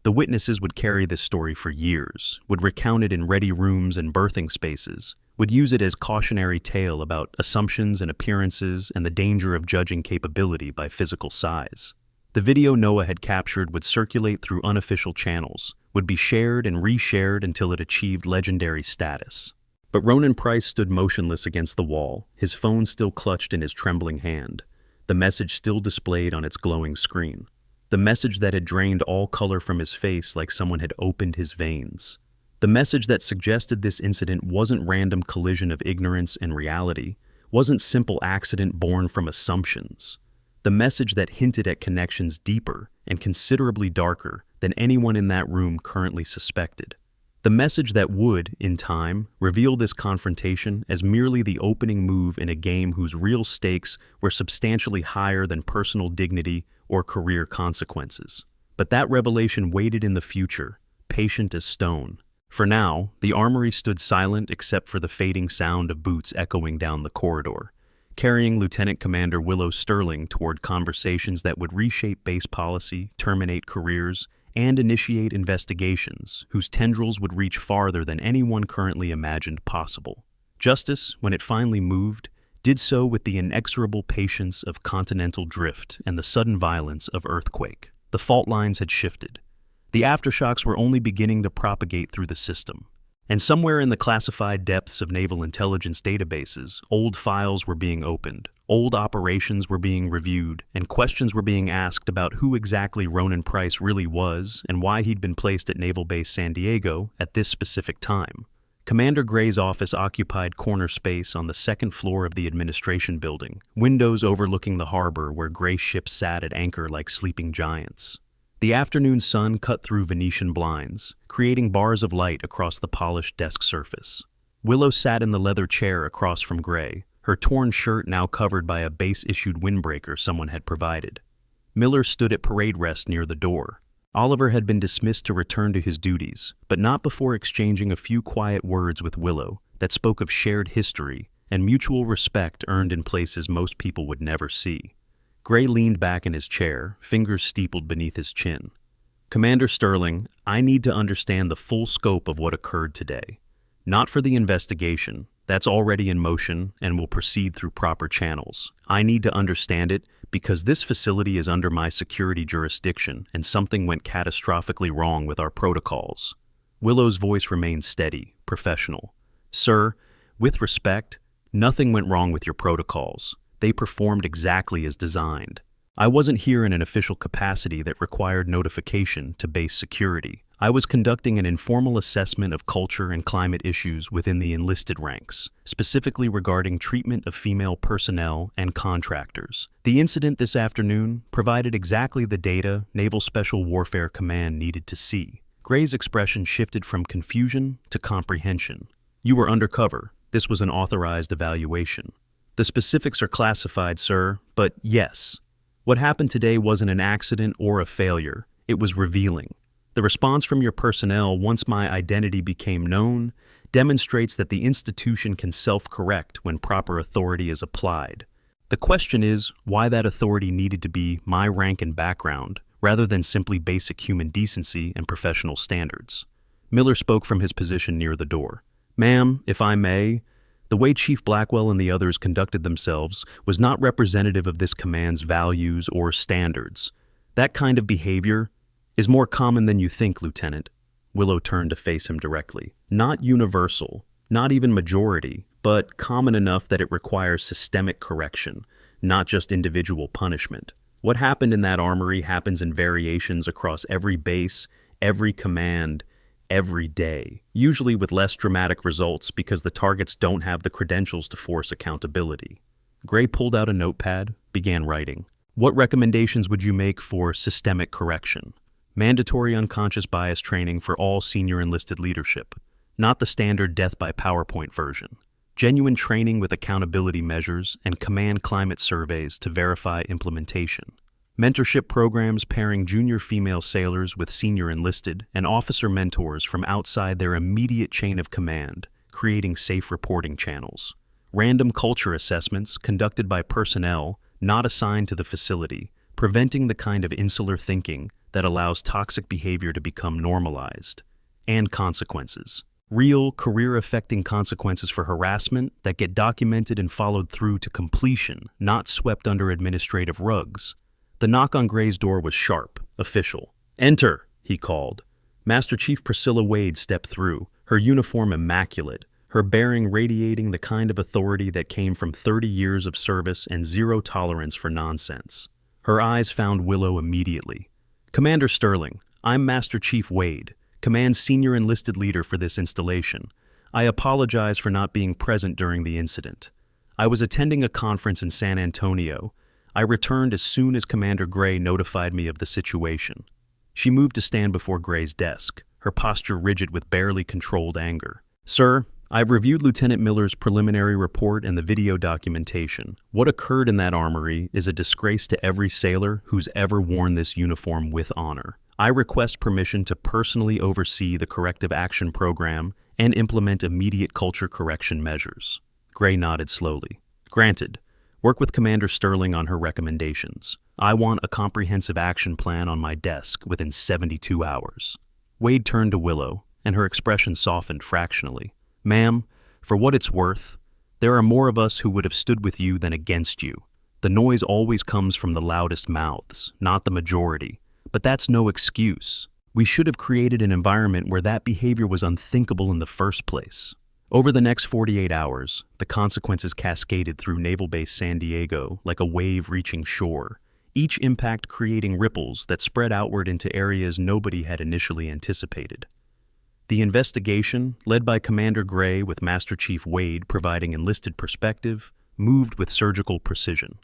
The witnesses would carry this story for years, would recount it in ready rooms and birthing spaces, would use it as cautionary tale about assumptions and appearances and the danger of judging capability by physical size. The video Noah had captured would circulate through unofficial channels, would be shared and reshared until it achieved legendary status. But Ronan Price stood motionless against the wall, his phone still clutched in his trembling hand, the message still displayed on its glowing screen. The message that had drained all color from his face like someone had opened his veins. The message that suggested this incident wasn't random collision of ignorance and reality, wasn't simple accident born from assumptions. The message that hinted at connections deeper and considerably darker than anyone in that room currently suspected. The message that would, in time, reveal this confrontation as merely the opening move in a game whose real stakes were substantially higher than personal dignity or career consequences. But that revelation waited in the future, patient as stone. For now, the armory stood silent except for the fading sound of boots echoing down the corridor, carrying Lieutenant Commander Willow Sterling toward conversations that would reshape base policy, terminate careers, and initiate investigations whose tendrils would reach farther than anyone currently imagined possible. Justice, when it finally moved, did so with the inexorable patience of continental drift and the sudden violence of earthquake. The fault lines had shifted. The aftershocks were only beginning to propagate through the system. And somewhere in the classified depths of naval intelligence databases, old files were being opened, old operations were being reviewed, and questions were being asked about who exactly Ronan Price really was and why he'd been placed at Naval Base San Diego at this specific time. Commander Gray's office occupied corner space on the second floor of the administration building, windows overlooking the harbor where Gray ships sat at anchor like sleeping giants. The afternoon sun cut through Venetian blinds, creating bars of light across the polished desk surface. Willow sat in the leather chair across from Gray, her torn shirt now covered by a base-issued windbreaker someone had provided. Miller stood at parade rest near the door. Oliver had been dismissed to return to his duties, but not before exchanging a few quiet words with Willow that spoke of shared history and mutual respect earned in places most people would never see. Gray leaned back in his chair, fingers steepled beneath his chin. Commander Sterling, I need to understand the full scope of what occurred today. Not for the investigation. That's already in motion and will proceed through proper channels. I need to understand it because this facility is under my security jurisdiction and something went catastrophically wrong with our protocols. Willow's voice remained steady, professional. Sir, with respect, nothing went wrong with your protocols. They performed exactly as designed. I wasn't here in an official capacity that required notification to base security. I was conducting an informal assessment of culture and climate issues within the enlisted ranks, specifically regarding treatment of female personnel and contractors. The incident this afternoon provided exactly the data Naval Special Warfare Command needed to see. Gray's expression shifted from confusion to comprehension. You were undercover. This was an authorized evaluation. The specifics are classified, sir, but yes. What happened today wasn't an accident or a failure. It was revealing. The response from your personnel once my identity became known demonstrates that the institution can self-correct when proper authority is applied. The question is why that authority needed to be my rank and background rather than simply basic human decency and professional standards. Miller spoke from his position near the door. Ma'am, if I may, the way Chief Blackwell and the others conducted themselves was not representative of this command's values or standards. That kind of behavior is more common than you think, Lieutenant. Willow turned to face him directly. Not universal, not even majority, but common enough that it requires systemic correction, not just individual punishment. What happened in that armory happens in variations across every base, every command, every day, usually with less dramatic results because the targets don't have the credentials to force accountability. Gray pulled out a notepad, began writing. What recommendations would you make for systemic correction? Mandatory unconscious bias training for all senior enlisted leadership, not the standard death by PowerPoint version. Genuine training with accountability measures and command climate surveys to verify implementation. Mentorship programs pairing junior female sailors with senior enlisted and officer mentors from outside their immediate chain of command, creating safe reporting channels. Random culture assessments conducted by personnel not assigned to the facility, preventing the kind of insular thinking that allows toxic behavior to become normalized. And consequences. Real, career-affecting consequences for harassment that get documented and followed through to completion, not swept under administrative rugs. The knock on Gray's door was sharp, official. "Enter," he called. Master Chief Priscilla Wade stepped through, her uniform immaculate, her bearing radiating the kind of authority that came from 30 years of service and zero tolerance for nonsense. Her eyes found Willow immediately. "Commander Sterling, I'm Master Chief Wade, Command's senior enlisted leader for this installation. I apologize for not being present during the incident. I was attending a conference in San Antonio. I returned as soon as Commander Gray notified me of the situation." She moved to stand before Gray's desk, her posture rigid with barely controlled anger. "Sir, I've reviewed Lieutenant Miller's preliminary report and the video documentation. What occurred in that armory is a disgrace to every sailor who's ever worn this uniform with honor. I request permission to personally oversee the corrective action program and implement immediate culture correction measures." Gray nodded slowly. "Granted. Work with Commander Sterling on her recommendations. I want a comprehensive action plan on my desk within 72 hours. Wade turned to Willow, and her expression softened fractionally. "Ma'am, for what it's worth, there are more of us who would have stood with you than against you. The noise always comes from the loudest mouths, not the majority. But that's no excuse. We should have created an environment where that behavior was unthinkable in the first place." Over the next 48 hours, the consequences cascaded through Naval Base San Diego like a wave reaching shore, each impact creating ripples that spread outward into areas nobody had initially anticipated. The investigation, led by Commander Gray with Master Chief Wade providing enlisted perspective, moved with surgical precision.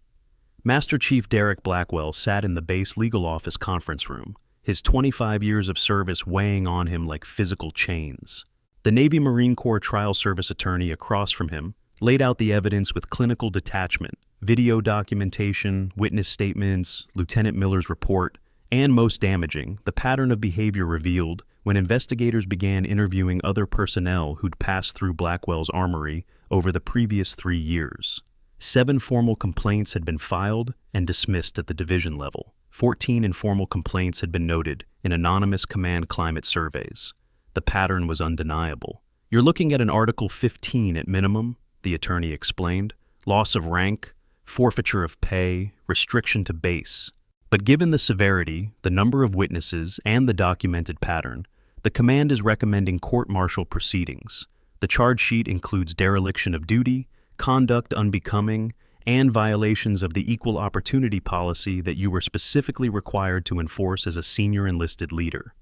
Master Chief Derek Blackwell sat in the base legal office conference room, his 25 years of service weighing on him like physical chains. The Navy Marine Corps trial service attorney across from him laid out the evidence with clinical detachment, video documentation, witness statements, Lieutenant Miller's report, and most damaging, the pattern of behavior revealed when investigators began interviewing other personnel who'd passed through Blackwell's armory over the previous 3 years. 7 formal complaints had been filed and dismissed at the division level. 14 informal complaints had been noted in anonymous command climate surveys. The pattern was undeniable. "You're looking at an Article 15 at minimum," the attorney explained. "Loss of rank, forfeiture of pay, restriction to base. But given the severity, the number of witnesses, and the documented pattern, the command is recommending court-martial proceedings. The charge sheet includes dereliction of duty, conduct unbecoming, and violations of the equal opportunity policy that you were specifically required to enforce as a senior enlisted leader."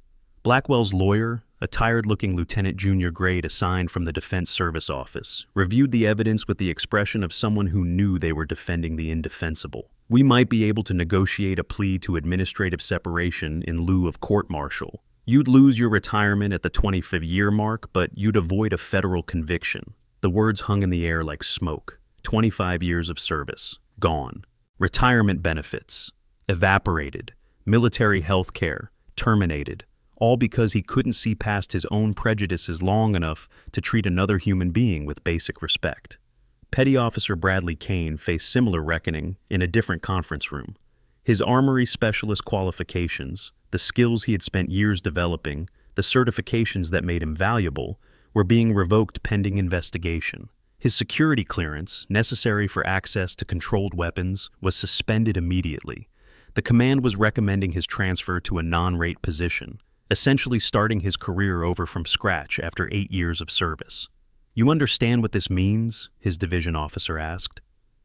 Blackwell's lawyer, a tired-looking Lieutenant Junior grade assigned from the Defense Service Office, reviewed the evidence with the expression of someone who knew they were defending the indefensible. "We might be able to negotiate a plea to administrative separation in lieu of court-martial. You'd lose your retirement at the 25-year mark, but you'd avoid a federal conviction." The words hung in the air like smoke. 25 years of service, gone. Retirement benefits, evaporated. Military health care, terminated. All because he couldn't see past his own prejudices long enough to treat another human being with basic respect. Petty Officer Bradley Kane faced similar reckoning in a different conference room. His armory specialist qualifications, the skills he had spent years developing, the certifications that made him valuable, were being revoked pending investigation. His security clearance, necessary for access to controlled weapons, was suspended immediately. The command was recommending his transfer to a non-rate position, essentially starting his career over from scratch after 8 years of service. "You understand what this means?" his division officer asked.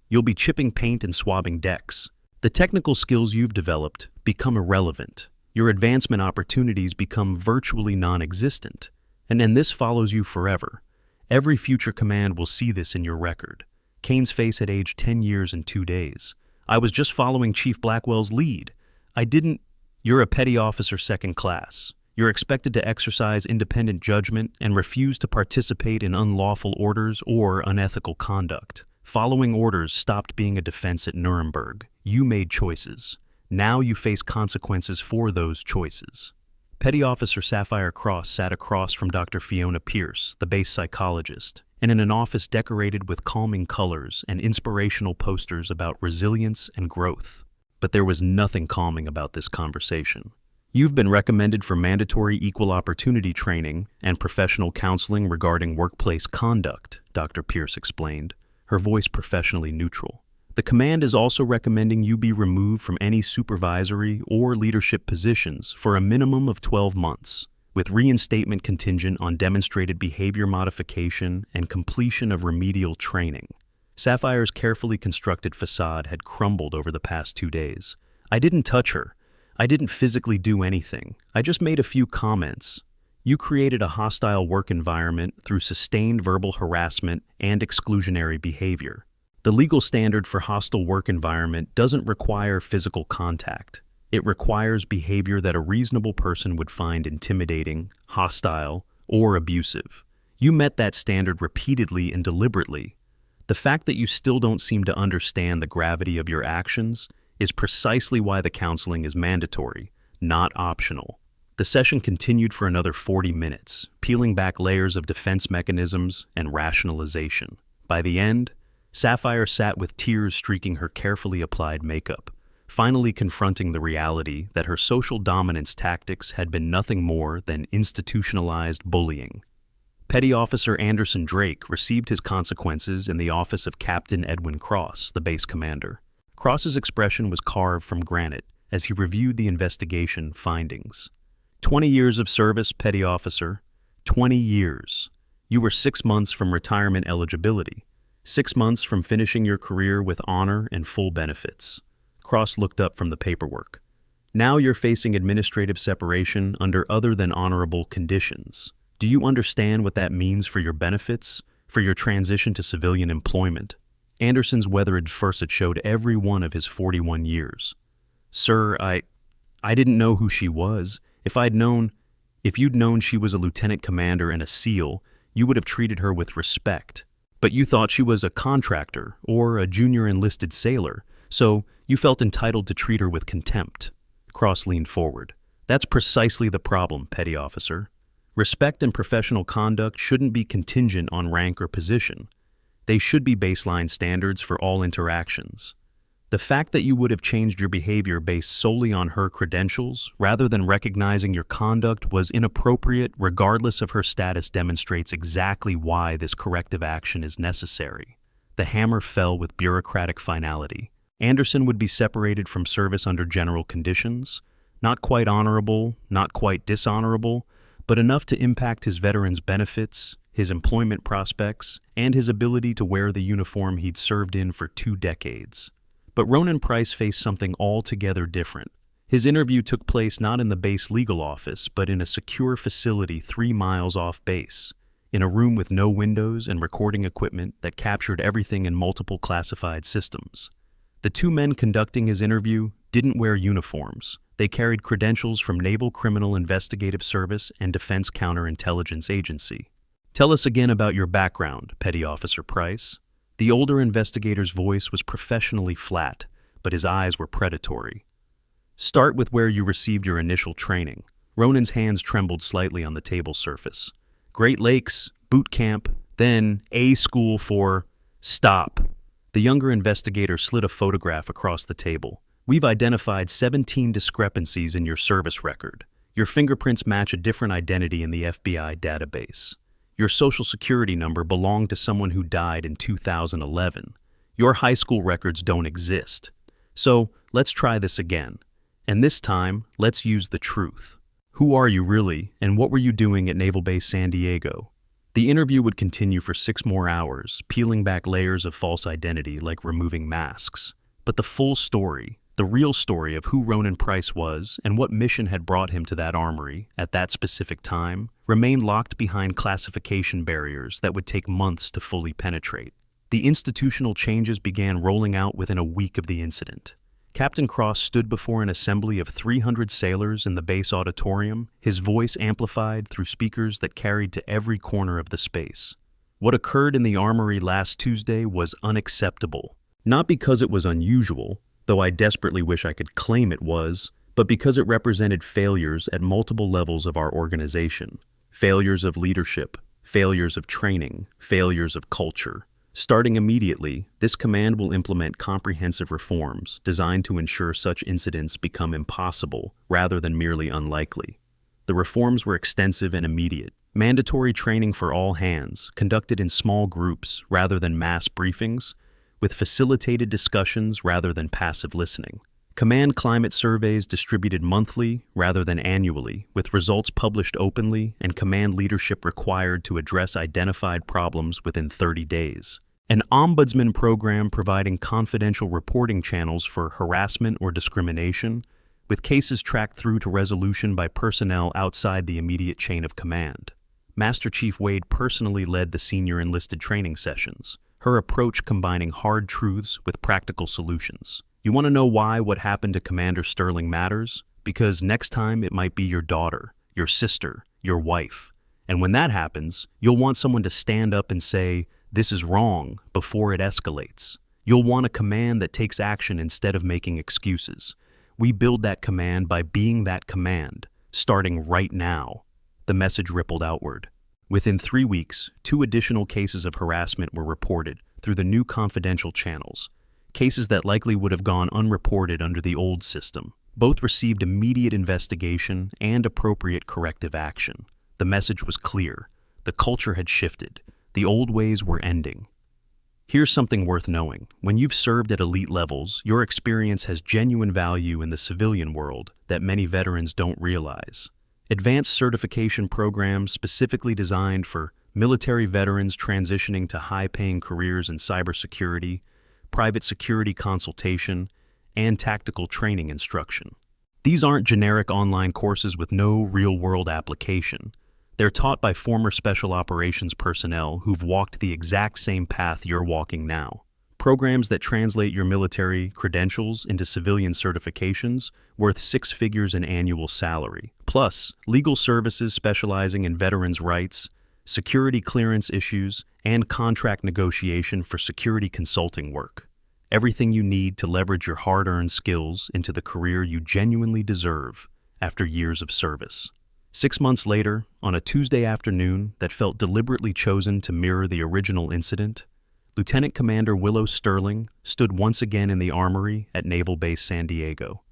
"You'll be chipping paint and swabbing decks. The technical skills you've developed become irrelevant. Your advancement opportunities become virtually non-existent. And then this follows you forever. Every future command will see this in your record." Kane's face had aged 10 years and 2 days. "I was just following Chief Blackwell's lead. I didn't—" "You're a petty officer second class. You're expected to exercise independent judgment and refuse to participate in unlawful orders or unethical conduct. Following orders stopped being a defense at Nuremberg. You made choices. Now you face consequences for those choices. Petty Officer Sapphire Cross sat across from Dr. Fiona Pierce, the base psychologist, and in an office decorated with calming colors and inspirational posters about resilience and growth. But there was nothing calming about this conversation. You've been recommended for mandatory equal opportunity training and professional counseling regarding workplace conduct, Dr. Pierce explained, her voice professionally neutral. The command is also recommending you be removed from any supervisory or leadership positions for a minimum of 12 months, with reinstatement contingent on demonstrated behavior modification and completion of remedial training. Sapphire's carefully constructed facade had crumbled over the past 2 days. I didn't touch her. I didn't physically do anything. I just made a few comments. You created a hostile work environment through sustained verbal harassment and exclusionary behavior. The legal standard for hostile work environment doesn't require physical contact. It requires behavior that a reasonable person would find intimidating, hostile, or abusive. You met that standard repeatedly and deliberately. The fact that you still don't seem to understand the gravity of your actions is precisely why the counseling is mandatory, not optional. The session continued for another 40 minutes, peeling back layers of defense mechanisms and rationalization. By the end, Sapphire sat with tears streaking her carefully applied makeup, finally confronting the reality that her social dominance tactics had been nothing more than institutionalized bullying. Petty Officer Anderson Drake received his consequences in the office of Captain Edwin Cross, the base commander. Cross's expression was carved from granite as he reviewed the investigation findings. 20 years of service, Petty Officer. 20 years. You were 6 months from retirement eligibility. 6 months from finishing your career with honor and full benefits. Cross looked up from the paperwork. Now you're facing administrative separation under other than honorable conditions. Do you understand what that means for your benefits, for your transition to civilian employment? Anderson's weathered facade showed every one of his 41 years. Sir, I didn't know who she was. If you'd known she was a lieutenant commander and a SEAL, you would have treated her with respect. But you thought she was a contractor or a junior enlisted sailor, so you felt entitled to treat her with contempt. Cross leaned forward. That's precisely the problem, Petty Officer. Respect and professional conduct shouldn't be contingent on rank or position. They should be baseline standards for all interactions. The fact that you would have changed your behavior based solely on her credentials, rather than recognizing your conduct was inappropriate regardless of her status, demonstrates exactly why this corrective action is necessary. The hammer fell with bureaucratic finality. Anderson would be separated from service under general conditions, not quite honorable, not quite dishonorable, but enough to impact his veterans' benefits, his employment prospects, and his ability to wear the uniform he'd served in for 2 decades. But Ronan Price faced something altogether different. His interview took place not in the base legal office, but in a secure facility 3 miles off base, in a room with no windows and recording equipment that captured everything in multiple classified systems. The 2 men conducting his interview didn't wear uniforms. They carried credentials from Naval Criminal Investigative Service and Defense Counterintelligence Agency. Tell us again about your background, Petty Officer Price. The older investigator's voice was professionally flat, but his eyes were predatory. Start with where you received your initial training. Ronan's hands trembled slightly on the table surface. Great Lakes, boot camp, then A school for... Stop. The younger investigator slid a photograph across the table. We've identified 17 discrepancies in your service record. Your fingerprints match a different identity in the FBI database. Your social security number belonged to someone who died in 2011. Your high school records don't exist. So, let's try this again. And this time, let's use the truth. Who are you really, and what were you doing at Naval Base San Diego? The interview would continue for 6 more hours, peeling back layers of false identity like removing masks. But the full story, the real story of who Ronan Price was and what mission had brought him to that armory at that specific time, remained locked behind classification barriers that would take months to fully penetrate. The institutional changes began rolling out within a week of the incident. Captain Cross stood before an assembly of 300 sailors in the base auditorium, his voice amplified through speakers that carried to every corner of the space. What occurred in the armory last Tuesday was unacceptable. Not because it was unusual, though I desperately wish I could claim it was, but because it represented failures at multiple levels of our organization. Failures of leadership, failures of training, failures of culture. Starting immediately, this command will implement comprehensive reforms designed to ensure such incidents become impossible rather than merely unlikely. The reforms were extensive and immediate. Mandatory training for all hands, conducted in small groups rather than mass briefings, with facilitated discussions rather than passive listening. Command climate surveys distributed monthly rather than annually, with results published openly and command leadership required to address identified problems within 30 days. An ombudsman program providing confidential reporting channels for harassment or discrimination, with cases tracked through to resolution by personnel outside the immediate chain of command. Master Chief Wade personally led the senior enlisted training sessions, her approach combining hard truths with practical solutions. You want to know why what happened to Commander Sterling matters? Because next time it might be your daughter, your sister, your wife. And when that happens, you'll want someone to stand up and say, "This is wrong," before it escalates. You'll want a command that takes action instead of making excuses. We build that command by being that command, starting right now. The message rippled outward. Within 3 weeks, 2 additional cases of harassment were reported through the new confidential channels, cases that likely would have gone unreported under the old system. Both received immediate investigation and appropriate corrective action. The message was clear. The culture had shifted. The old ways were ending. Here's something worth knowing. When you've served at elite levels, your experience has genuine value in the civilian world that many veterans don't realize. Advanced certification programs specifically designed for military veterans transitioning to high-paying careers in cybersecurity, private security consultation, and tactical training instruction. These aren't generic online courses with no real-world application. They're taught by former special operations personnel who've walked the exact same path you're walking now. Programs that translate your military credentials into civilian certifications worth 6 figures in annual salary. Plus, legal services specializing in veterans' rights, security clearance issues, and contract negotiation for security consulting work. Everything you need to leverage your hard-earned skills into the career you genuinely deserve after years of service. 6 months later, on a Tuesday afternoon that felt deliberately chosen to mirror the original incident, Lieutenant Commander Willow Sterling stood once again in the armory at Naval Base San Diego.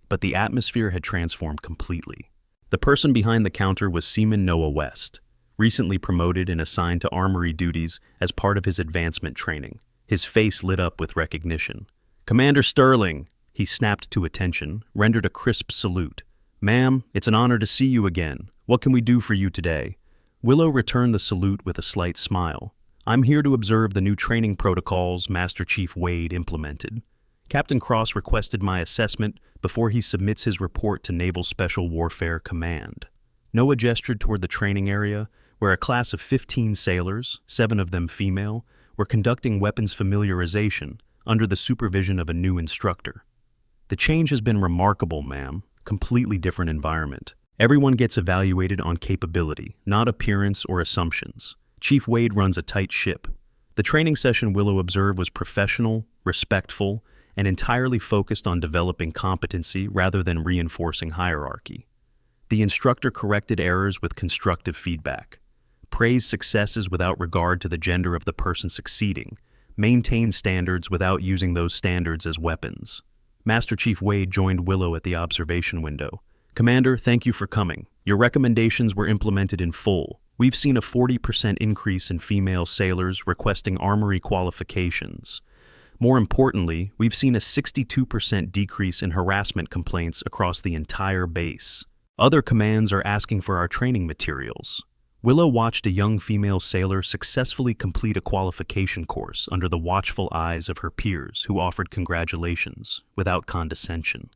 But the atmosphere had transformed completely. The person behind the counter was Seaman Noah West, recently promoted and assigned to armory duties as part of his advancement training. His face lit up with recognition. "Commander Sterling," he snapped to attention, rendered a crisp salute. "Ma'am, it's an honor to see you again. What can we do for you today?" Willow returned the salute with a slight smile. "I'm here to observe the new training protocols Master Chief Wade implemented. Captain Cross requested my assessment before he submits his report to Naval Special Warfare Command." Noah gestured toward the training area, where a class of 15 sailors, 7 of them female, were conducting weapons familiarization under the supervision of a new instructor. "The change has been remarkable, ma'am. Completely different environment. Everyone gets evaluated on capability, not appearance or assumptions. Chief Wade runs a tight ship. The training session Willow observed was professional, respectful, and entirely focused on developing competency rather than reinforcing hierarchy. The instructor corrected errors with constructive feedback, praised successes without regard to the gender of the person succeeding, maintained standards without using those standards as weapons. Master Chief Wade joined Willow at the observation window. "Commander, thank you for coming. Your recommendations were implemented in full. We've seen a 40% increase in female sailors requesting armory qualifications. More importantly, we've seen a 62% decrease in harassment complaints across the entire base. Other commands are asking for our training materials." Willow watched a young female sailor successfully complete a qualification course under the watchful eyes of her peers who offered congratulations without condescension.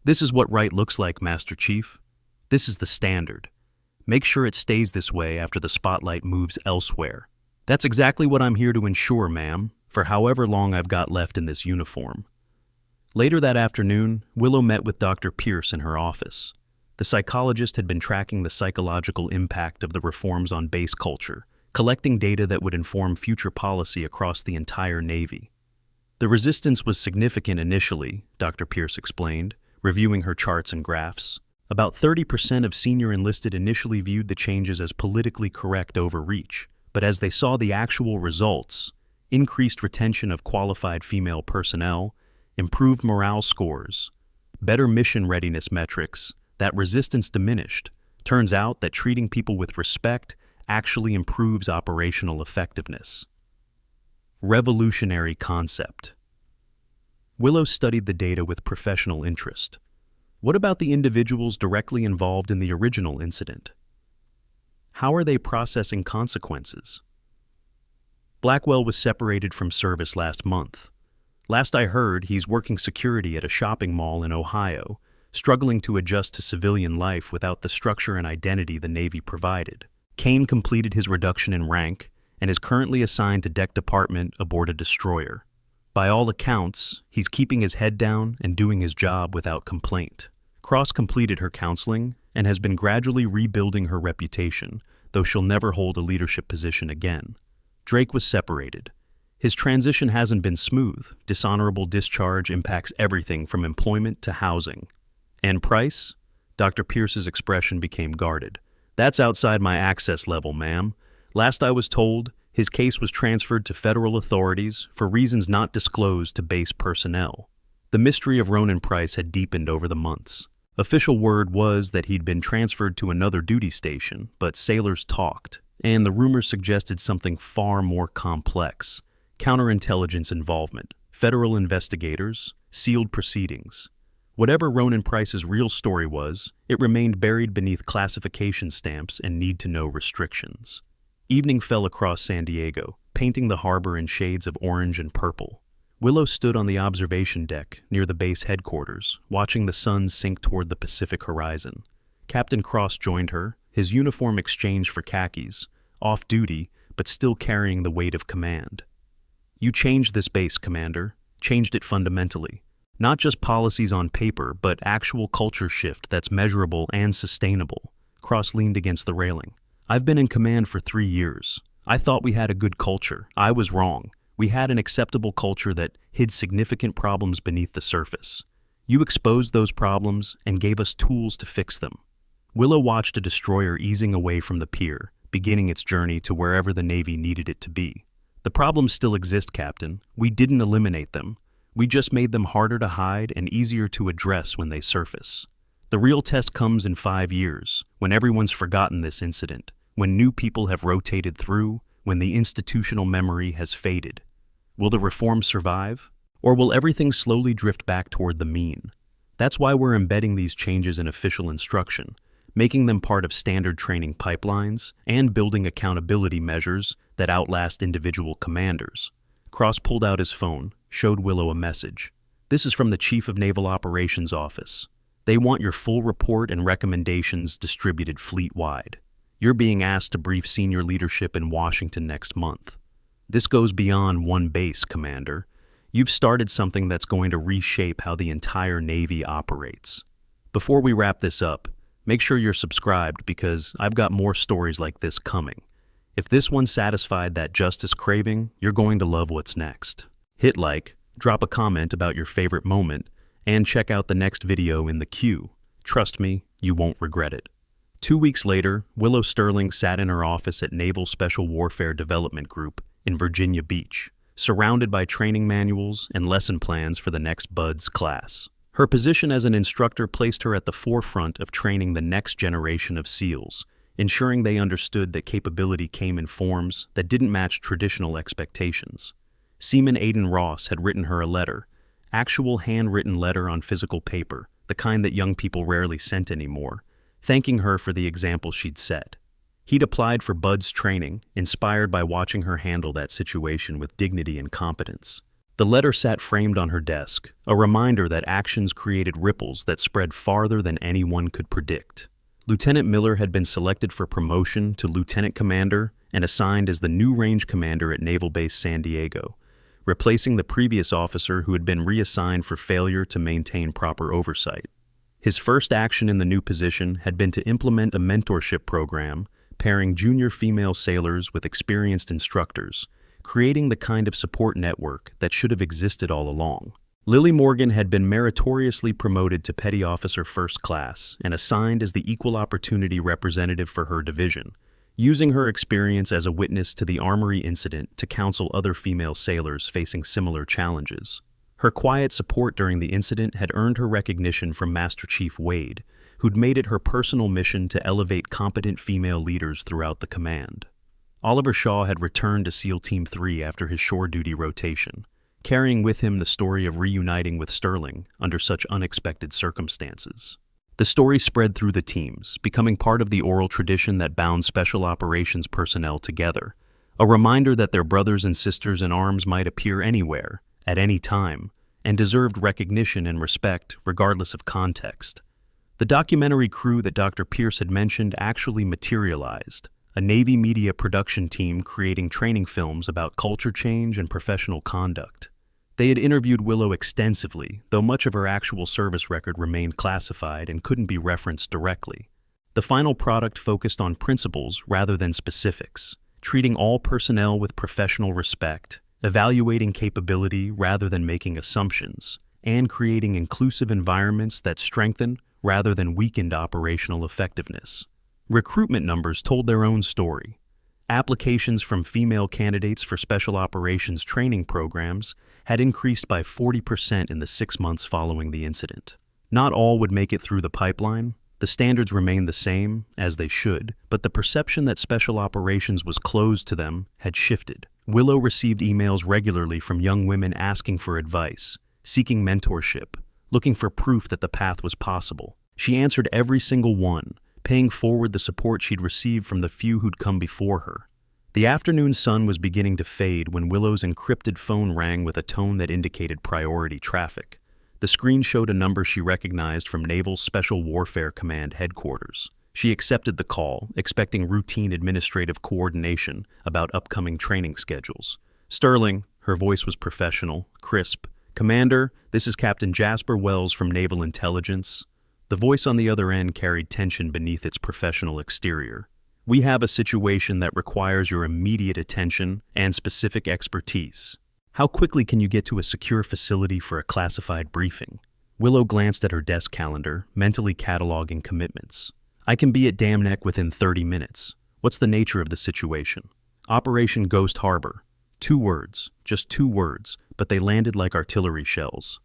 "This is what right looks like, Master Chief. This is the standard. Make sure it stays this way after the spotlight moves elsewhere." "That's exactly what I'm here to ensure, ma'am, for however long I've got left in this uniform." Later that afternoon, Willow met with Dr. Pierce in her office. The psychologist had been tracking the psychological impact of the reforms on base culture, collecting data that would inform future policy across the entire Navy. The resistance was significant initially, Dr. Pierce explained, reviewing her charts and graphs. About 30% of senior enlisted initially viewed the changes as politically correct overreach, but as they saw the actual results, increased retention of qualified female personnel, improved morale scores, better mission readiness metrics, that resistance diminished. Turns out that treating people with respect actually improves operational effectiveness. Revolutionary concept. Willow studied the data with professional interest. What about the individuals directly involved in the original incident? How are they processing consequences? Blackwell was separated from service last month. Last I heard, he's working security at a shopping mall in Ohio, struggling to adjust to civilian life without the structure and identity the Navy provided. Kane completed his reduction in rank and is currently assigned to deck department aboard a destroyer. By all accounts, he's keeping his head down and doing his job without complaint. Cross completed her counseling and has been gradually rebuilding her reputation, though she'll never hold a leadership position again. Drake was separated. His transition hasn't been smooth. Dishonorable discharge impacts everything from employment to housing. And Price? Dr. Pierce's expression became guarded. That's outside my access level, ma'am. Last I was told, his case was transferred to federal authorities for reasons not disclosed to base personnel. The mystery of Ronan Price had deepened over the months. Official word was that he'd been transferred to another duty station, but sailors talked, and the rumors suggested something far more complex. Counterintelligence involvement, federal investigators, sealed proceedings. Whatever Ronan Price's real story was, it remained buried beneath classification stamps and need-to-know restrictions. Evening fell across San Diego, painting the harbor in shades of orange and purple. Willow stood on the observation deck near the base headquarters, watching the sun sink toward the Pacific horizon. Captain Cross joined her, his uniform exchanged for khakis, off-duty, but still carrying the weight of command. You changed this base, Commander. Changed it fundamentally. Not just policies on paper, but actual culture shift that's measurable and sustainable. Cross leaned against the railing. I've been in command for 3 years. I thought we had a good culture. I was wrong. We had an acceptable culture that hid significant problems beneath the surface. You exposed those problems and gave us tools to fix them. Willow watched a destroyer easing away from the pier, beginning its journey to wherever the Navy needed it to be. The problems still exist, Captain. We didn't eliminate them. We just made them harder to hide and easier to address when they surface. The real test comes in 5 years, when everyone's forgotten this incident, when new people have rotated through, when the institutional memory has faded. Will the reform survive? Or will everything slowly drift back toward the mean? That's why we're embedding these changes in official instruction, making them part of standard training pipelines, and building accountability measures that outlast individual commanders. Cross pulled out his phone, showed Willow a message. This is from the Chief of Naval Operations Office. They want your full report and recommendations distributed fleet-wide. You're being asked to brief senior leadership in Washington next month. This goes beyond one base, Commander. You've started something that's going to reshape how the entire Navy operates. Before we wrap this up, make sure you're subscribed because I've got more stories like this coming. If this one satisfied that justice craving, you're going to love what's next. Hit like, drop a comment about your favorite moment, and check out the next video in the queue. Trust me, you won't regret it. 2 weeks later, Willow Sterling sat in her office at Naval Special Warfare Development Group in Virginia Beach, surrounded by training manuals and lesson plans for the next BUDS class. Her position as an instructor placed her at the forefront of training the next generation of SEALs, ensuring they understood that capability came in forms that didn't match traditional expectations. Seaman Aiden Ross had written her a letter, actual handwritten letter on physical paper, the kind that young people rarely sent anymore, thanking her for the example she'd set. He'd applied for BUDS training, inspired by watching her handle that situation with dignity and competence. The letter sat framed on her desk, a reminder that actions created ripples that spread farther than anyone could predict. Lieutenant Miller had been selected for promotion to lieutenant commander and assigned as the new range commander at Naval Base San Diego, replacing the previous officer who had been reassigned for failure to maintain proper oversight. His first action in the new position had been to implement a mentorship program pairing junior female sailors with experienced instructors, creating the kind of support network that should have existed all along. Lily Morgan had been meritoriously promoted to Petty Officer First Class and assigned as the Equal Opportunity Representative for her division, using her experience as a witness to the Armory incident to counsel other female sailors facing similar challenges. Her quiet support during the incident had earned her recognition from Master Chief Wade, who'd made it her personal mission to elevate competent female leaders throughout the command. Oliver Shaw had returned to SEAL Team 3 after his shore duty rotation, carrying with him the story of reuniting with Sterling under such unexpected circumstances. The story spread through the teams, becoming part of the oral tradition that bound Special Operations personnel together, a reminder that their brothers and sisters in arms might appear anywhere, at any time, and deserved recognition and respect regardless of context. The documentary crew that Dr. Pierce had mentioned actually materialized, a Navy media production team creating training films about culture change and professional conduct. They had interviewed Willow extensively, though much of her actual service record remained classified and couldn't be referenced directly. The final product focused on principles rather than specifics, treating all personnel with professional respect, evaluating capability rather than making assumptions, and creating inclusive environments that strengthen rather than weakened operational effectiveness. Recruitment numbers told their own story. Applications from female candidates for Special Operations training programs had increased by 40% in the 6 months following the incident. Not all would make it through the pipeline. The standards remained the same, as they should, but the perception that Special Operations was closed to them had shifted. Willow received emails regularly from young women asking for advice, seeking mentorship, looking for proof that the path was possible. She answered every single one, paying forward the support she'd received from the few who'd come before her. The afternoon sun was beginning to fade when Willow's encrypted phone rang with a tone that indicated priority traffic. The screen showed a number she recognized from Naval Special Warfare Command headquarters. She accepted the call, expecting routine administrative coordination about upcoming training schedules. "Sterling," her voice was professional, crisp. "Commander, this is Captain Jasper Wells from Naval Intelligence." The voice on the other end carried tension beneath its professional exterior. "We have a situation that requires your immediate attention and specific expertise. How quickly can you get to a secure facility for a classified briefing?" Willow glanced at her desk calendar, mentally cataloging commitments. "I can be at Dam Neck within 30 minutes. What's the nature of the situation?" "Operation Ghost Harbor." 2 words, just 2 words, but they landed like artillery shells.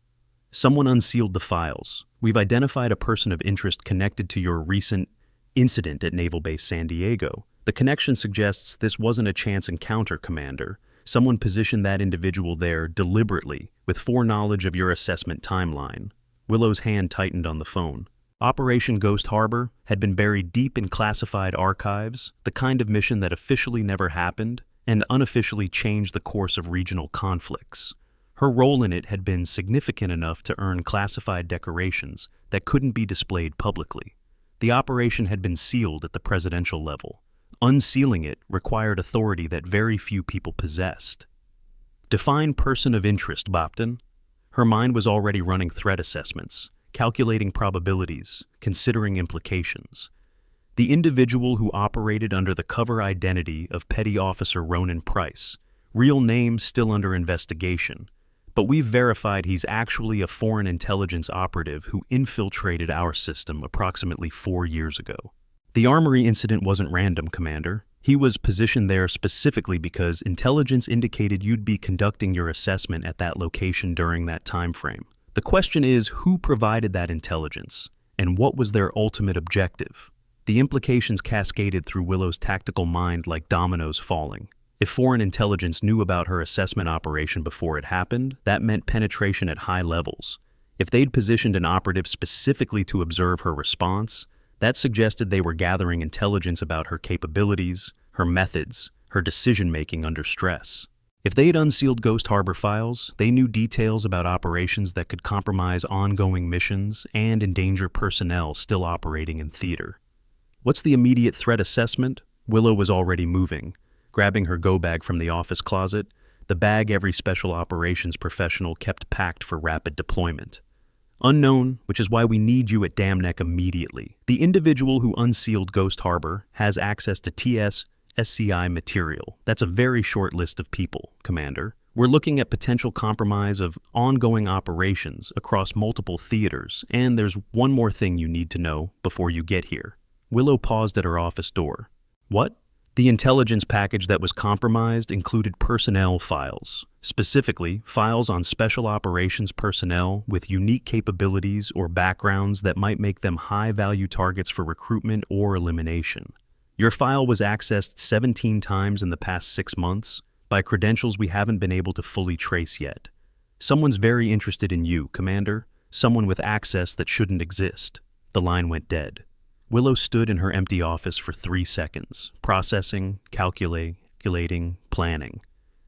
"Someone unsealed the files. We've identified a person of interest connected to your recent incident at Naval Base San Diego. The connection suggests this wasn't a chance encounter, Commander. Someone positioned that individual there deliberately, with foreknowledge of your assessment timeline." Willow's hand tightened on the phone. Operation Ghost Harbor had been buried deep in classified archives, the kind of mission that officially never happened and unofficially changed the course of regional conflicts. Her role in it had been significant enough to earn classified decorations that couldn't be displayed publicly. The operation had been sealed at the presidential level. Unsealing it required authority that very few people possessed. "Define person of interest, Bopton." Her mind was already running threat assessments, calculating probabilities, considering implications. The individual who operated under the cover identity of Petty Officer Ronan Price, real name still under investigation, but we've verified he's actually a foreign intelligence operative who infiltrated our system approximately 4 years ago. The Armory incident wasn't random, Commander. He was positioned there specifically because intelligence indicated you'd be conducting your assessment at that location during that time frame. The question is, who provided that intelligence, and what was their ultimate objective? The implications cascaded through Willow's tactical mind like dominoes falling. If foreign intelligence knew about her assessment operation before it happened, that meant penetration at high levels. If they'd positioned an operative specifically to observe her response, that suggested they were gathering intelligence about her capabilities, her methods, her decision-making under stress. If they had unsealed Ghost Harbor files, they knew details about operations that could compromise ongoing missions and endanger personnel still operating in theater. What's the immediate threat assessment? Willow was already moving, grabbing her go-bag from the office closet, the bag every special operations professional kept packed for rapid deployment. Unknown, which is why we need you at Dam Neck immediately. The individual who unsealed Ghost Harbor has access to TS SCI material. That's a very short list of people, Commander. We're looking at potential compromise of ongoing operations across multiple theaters, and there's one more thing you need to know before you get here. Willow paused at her office door. What? The intelligence package that was compromised included personnel files, specifically files on special operations personnel with unique capabilities or backgrounds that might make them high-value targets for recruitment or elimination. Your file was accessed 17 times in the past 6 months by credentials we haven't been able to fully trace yet. Someone's very interested in you, Commander, someone with access that shouldn't exist. The line went dead. Willow stood in her empty office for 3 seconds, processing, calculating, planning.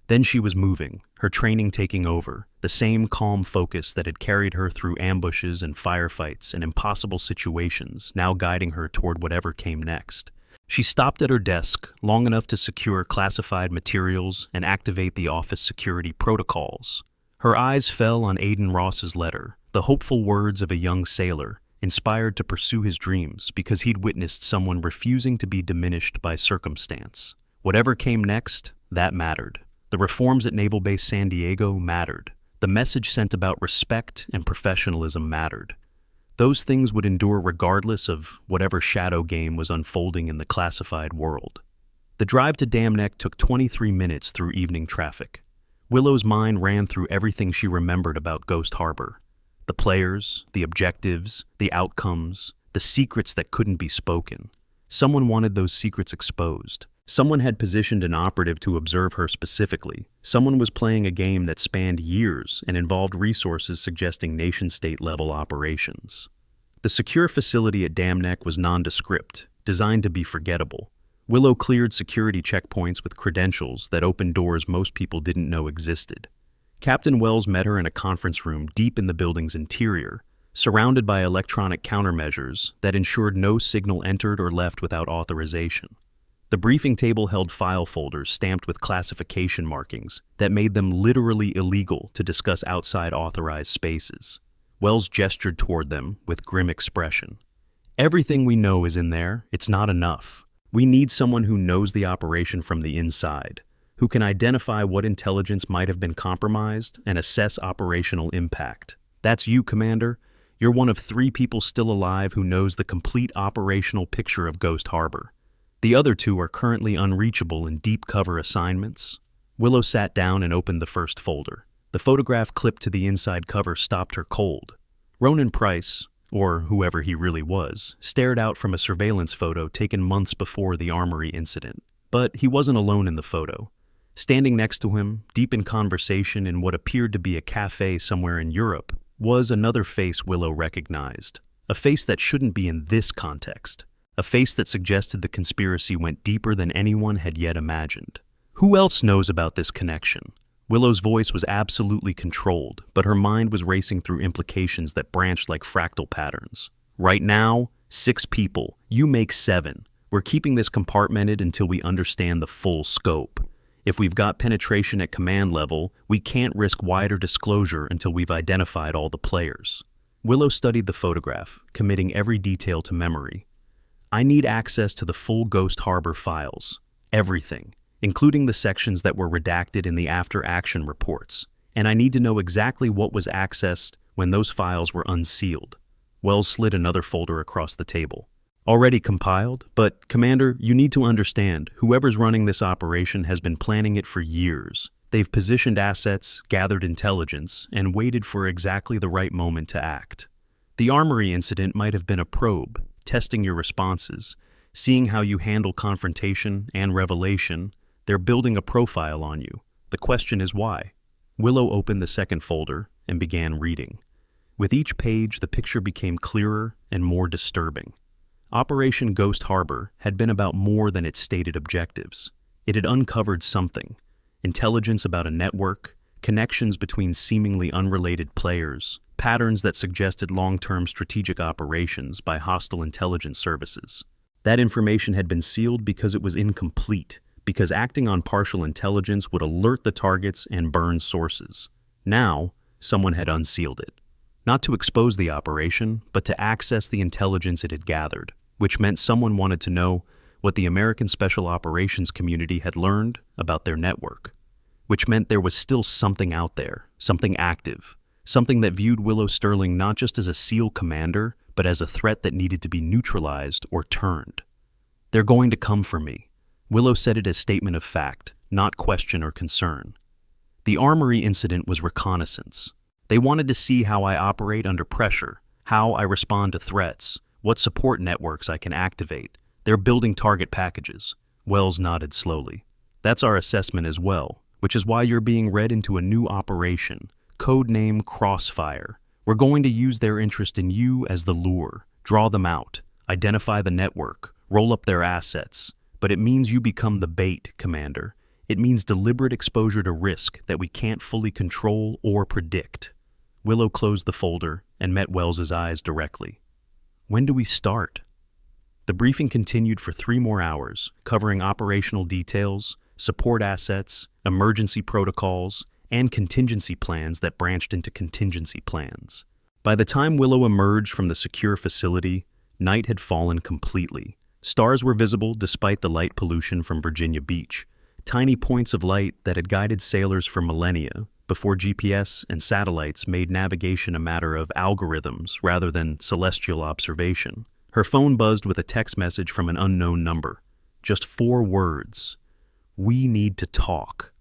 Then she was moving, her training taking over, the same calm focus that had carried her through ambushes and firefights and impossible situations, now guiding her toward whatever came next. She stopped at her desk long enough to secure classified materials and activate the office security protocols. Her eyes fell on Aiden Ross's letter, the hopeful words of a young sailor, inspired to pursue his dreams because he'd witnessed someone refusing to be diminished by circumstance. Whatever came next, that mattered. The reforms at Naval Base San Diego mattered. The message sent about respect and professionalism mattered. Those things would endure regardless of whatever shadow game was unfolding in the classified world. The drive to Dam Neck took 23 minutes through evening traffic. Willow's mind ran through everything she remembered about Ghost Harbor. The players, the objectives, the outcomes, the secrets that couldn't be spoken. Someone wanted those secrets exposed. Someone had positioned an operative to observe her specifically. Someone was playing a game that spanned years and involved resources suggesting nation-state level operations. The secure facility at Dam Neck was nondescript, designed to be forgettable. Willow cleared security checkpoints with credentials that opened doors most people didn't know existed. Captain Wells met her in a conference room deep in the building's interior, surrounded by electronic countermeasures that ensured no signal entered or left without authorization. The briefing table held file folders stamped with classification markings that made them literally illegal to discuss outside authorized spaces. Wells gestured toward them with grim expression. Everything we know is in there. It's not enough. We need someone who knows the operation from the inside, who can identify what intelligence might have been compromised and assess operational impact. That's you, Commander. You're one of 3 people still alive who knows the complete operational picture of Ghost Harbor. The other 2 are currently unreachable in deep cover assignments. Willow sat down and opened the first folder. The photograph clipped to the inside cover stopped her cold. Ronan Price, or whoever he really was, stared out from a surveillance photo taken months before the armory incident. But he wasn't alone in the photo. Standing next to him, deep in conversation in what appeared to be a cafe somewhere in Europe, was another face Willow recognized. A face that shouldn't be in this context. A face that suggested the conspiracy went deeper than anyone had yet imagined. Who else knows about this connection? Willow's voice was absolutely controlled, but her mind was racing through implications that branched like fractal patterns. Right now, 6 people. You make 7. We're keeping this compartmented until we understand the full scope. If we've got penetration at command level, we can't risk wider disclosure until we've identified all the players. Willow studied the photograph, committing every detail to memory. I need access to the full Ghost Harbor files. Everything, including the sections that were redacted in the after-action reports. And I need to know exactly what was accessed when those files were unsealed. Wells slid another folder across the table. Already compiled, but, Commander, you need to understand, whoever's running this operation has been planning it for years. They've positioned assets, gathered intelligence, and waited for exactly the right moment to act. The armory incident might have been a probe, testing your responses, seeing how you handle confrontation and revelation. They're building a profile on you. The question is why? Willow opened the second folder and began reading. With each page, the picture became clearer and more disturbing. Operation Ghost Harbor had been about more than its stated objectives. It had uncovered something: intelligence about a network, connections between seemingly unrelated players, patterns that suggested long-term strategic operations by hostile intelligence services. That information had been sealed because it was incomplete, because acting on partial intelligence would alert the targets and burn sources. Now, someone had unsealed it. Not to expose the operation, but to access the intelligence it had gathered, which meant someone wanted to know, what the American Special Operations community had learned about their network, which meant there was still something out there, something active, something that viewed Willow Sterling not just as a SEAL commander, but as a threat that needed to be neutralized or turned. "They're going to come for me." Willow said it as statement of fact, not question or concern. The armory incident was reconnaissance. They wanted to see how I operate under pressure, how I respond to threats, what support networks I can activate. They're building target packages. Wells nodded slowly. "That's our assessment as well, which is why you're being read into a new operation, codename Crossfire. We're going to use their interest in you as the lure, draw them out, identify the network, roll up their assets. But it means you become the bait, Commander. It means deliberate exposure to risk that we can't fully control or predict." Willow closed the folder and met Wells's eyes directly. "When do we start?" The briefing continued for 3 more hours, covering operational details, support assets, emergency protocols, and contingency plans that branched into contingency plans. By the time Willow emerged from the secure facility, night had fallen completely. Stars were visible despite the light pollution from Virginia Beach, tiny points of light that had guided sailors for millennia, before GPS and satellites made navigation a matter of algorithms rather than celestial observation. Her phone buzzed with a text message from an unknown number. Just 4 words. "We need to talk."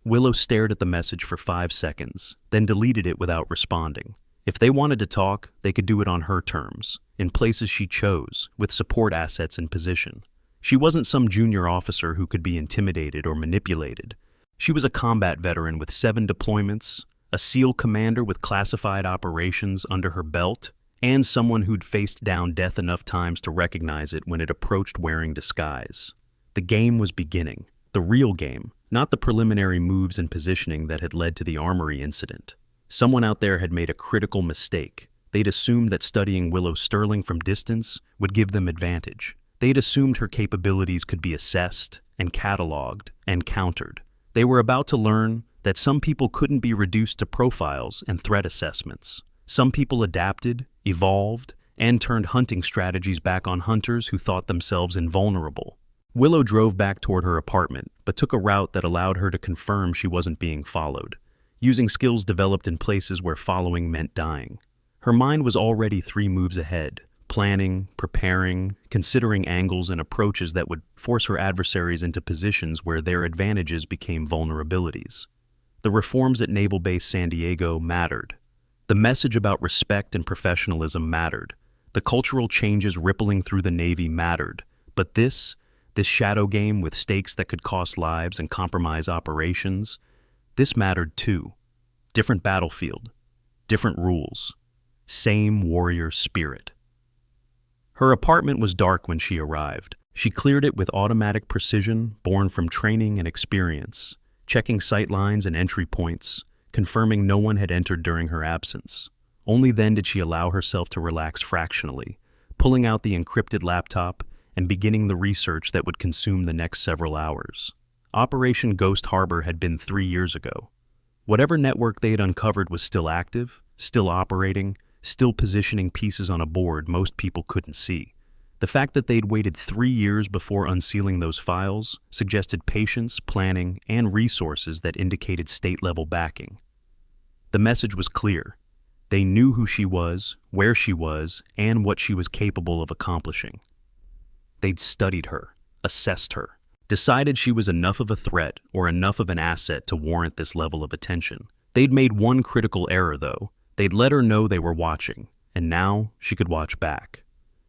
Willow stared at the message for 5 seconds, then deleted it without responding. If they wanted to talk, they could do it on her terms, in places she chose, with support assets in position. She wasn't some junior officer who could be intimidated or manipulated. She was a combat veteran with 7 deployments, a SEAL commander with classified operations under her belt, and someone who'd faced down death enough times to recognize it when it approached wearing disguise. The game was beginning, the real game, not the preliminary moves and positioning that had led to the armory incident. Someone out there had made a critical mistake. They'd assumed that studying Willow Sterling from distance would give them advantage. They'd assumed her capabilities could be assessed and cataloged and countered. They were about to learn that some people couldn't be reduced to profiles and threat assessments. Some people adapted, evolved, and turned hunting strategies back on hunters who thought themselves invulnerable. Willow drove back toward her apartment, but took a route that allowed her to confirm she wasn't being followed, using skills developed in places where following meant dying. Her mind was already 3 moves ahead, planning, preparing, considering angles and approaches that would force her adversaries into positions where their advantages became vulnerabilities. The reforms at Naval Base San Diego mattered. The message about respect and professionalism mattered. The cultural changes rippling through the Navy mattered. But this shadow game with stakes that could cost lives and compromise operations, this mattered too. Different battlefield, different rules, same warrior spirit. Her apartment was dark when she arrived. She cleared it with automatic precision born from training and experience, checking sight lines and entry points, confirming no one had entered during her absence. Only then did she allow herself to relax fractionally, pulling out the encrypted laptop and beginning the research that would consume the next several hours. Operation Ghost Harbor had been 3 years ago. Whatever network they had uncovered was still active, still operating, still positioning pieces on a board most people couldn't see. The fact that they'd waited 3 years before unsealing those files suggested patience, planning, and resources that indicated state-level backing. The message was clear. They knew who she was, where she was, and what she was capable of accomplishing. They'd studied her, assessed her, decided she was enough of a threat or enough of an asset to warrant this level of attention. They'd made one critical error, though. They'd let her know they were watching, and now she could watch back.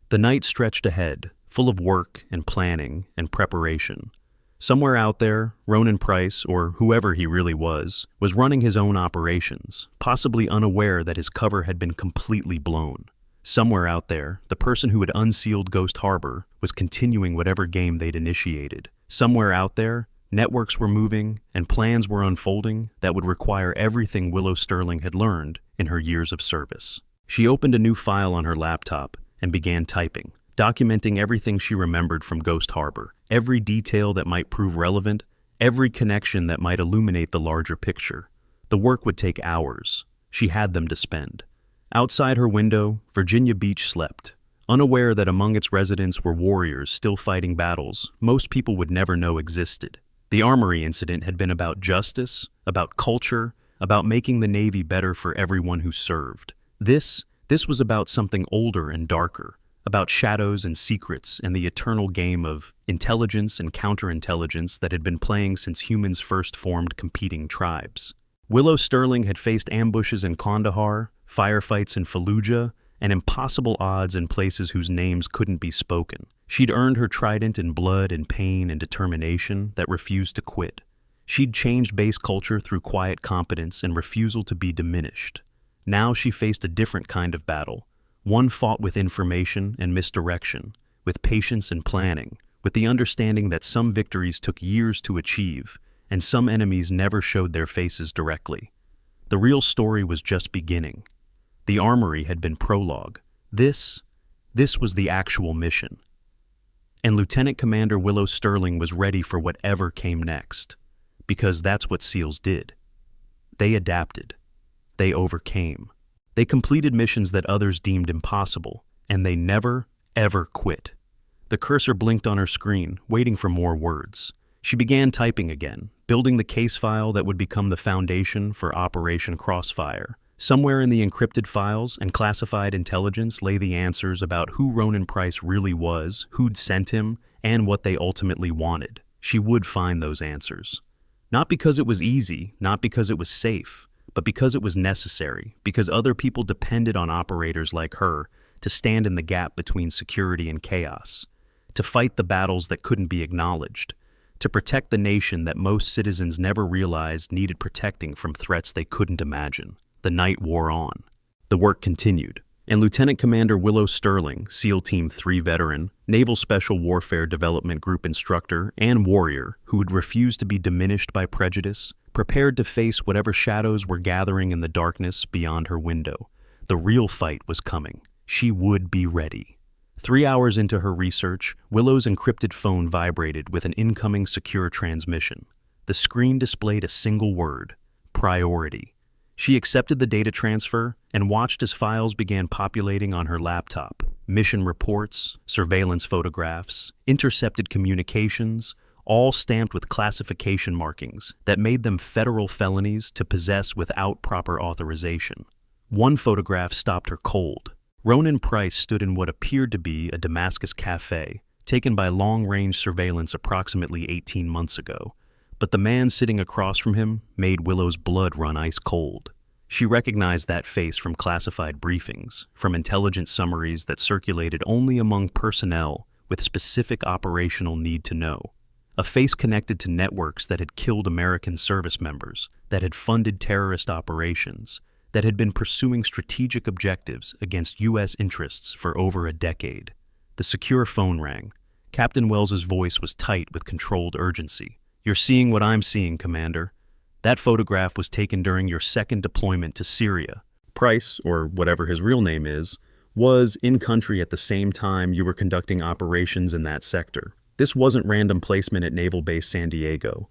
The night stretched ahead, full of work and planning and preparation. Somewhere out there, Ronan Price, or whoever he really was running his own operations, possibly unaware that his cover had been completely blown. Somewhere out there, the person who had unsealed Ghost Harbor was continuing whatever game they'd initiated. Somewhere out there, networks were moving and plans were unfolding that would require everything Willow Sterling had learned in her years of service. She opened a new file on her laptop and began typing, documenting everything she remembered from Ghost Harbor, every detail that might prove relevant, every connection that might illuminate the larger picture. The work would take hours. She had them to spend. Outside her window, Virginia Beach slept, unaware that among its residents were warriors still fighting battles most people would never know existed. The armory incident had been about justice, about culture, about making the Navy better for everyone who served. This was about something older and darker, about shadows and secrets and the eternal game of intelligence and counterintelligence that had been playing since humans first formed competing tribes. Willow Sterling had faced ambushes in Kandahar, firefights in Fallujah, and impossible odds in places whose names couldn't be spoken. She'd earned her trident in blood and pain and determination that refused to quit. She'd changed base culture through quiet competence and refusal to be diminished. Now she faced a different kind of battle, one fought with information and misdirection, with patience and planning, with the understanding that some victories took years to achieve, and some enemies never showed their faces directly. The real story was just beginning. The armory had been prologue. This was the actual mission. And Lieutenant Commander Willow Sterling was ready for whatever came next. Because that's what SEALs did. They adapted. They overcame. They completed missions that others deemed impossible, and they never, ever quit. The cursor blinked on her screen, waiting for more words. She began typing again, building the case file that would become the foundation for Operation Crossfire. Somewhere in the encrypted files and classified intelligence lay the answers about who Ronan Price really was, who'd sent him, and what they ultimately wanted. She would find those answers. Not because it was easy, not because it was safe, but because it was necessary, because other people depended on operators like her to stand in the gap between security and chaos, to fight the battles that couldn't be acknowledged, to protect the nation that most citizens never realized needed protecting from threats they couldn't imagine. The night wore on. The work continued, and Lieutenant Commander Willow Sterling, SEAL Team 3 veteran, Naval Special Warfare Development Group instructor, and warrior who had refused to be diminished by prejudice, prepared to face whatever shadows were gathering in the darkness beyond her window. The real fight was coming. She would be ready. 3 hours into her research, Willow's encrypted phone vibrated with an incoming secure transmission. The screen displayed a single word: priority. She accepted the data transfer and watched as files began populating on her laptop. Mission reports, surveillance photographs, intercepted communications, all stamped with classification markings that made them federal felonies to possess without proper authorization. One photograph stopped her cold. Ronan Price stood in what appeared to be a Damascus cafe, taken by long-range surveillance approximately 18 months ago. But the man sitting across from him made Willow's blood run ice cold. She recognized that face from classified briefings, from intelligence summaries that circulated only among personnel with specific operational need to know. A face connected to networks that had killed American service members, that had funded terrorist operations, that had been pursuing strategic objectives against U.S. interests for over a decade. The secure phone rang. Captain Wells's voice was tight with controlled urgency. "You're seeing what I'm seeing, Commander. That photograph was taken during your second deployment to Syria. Price, or whatever his real name is, was in country at the same time you were conducting operations in that sector. This wasn't random placement at Naval Base San Diego.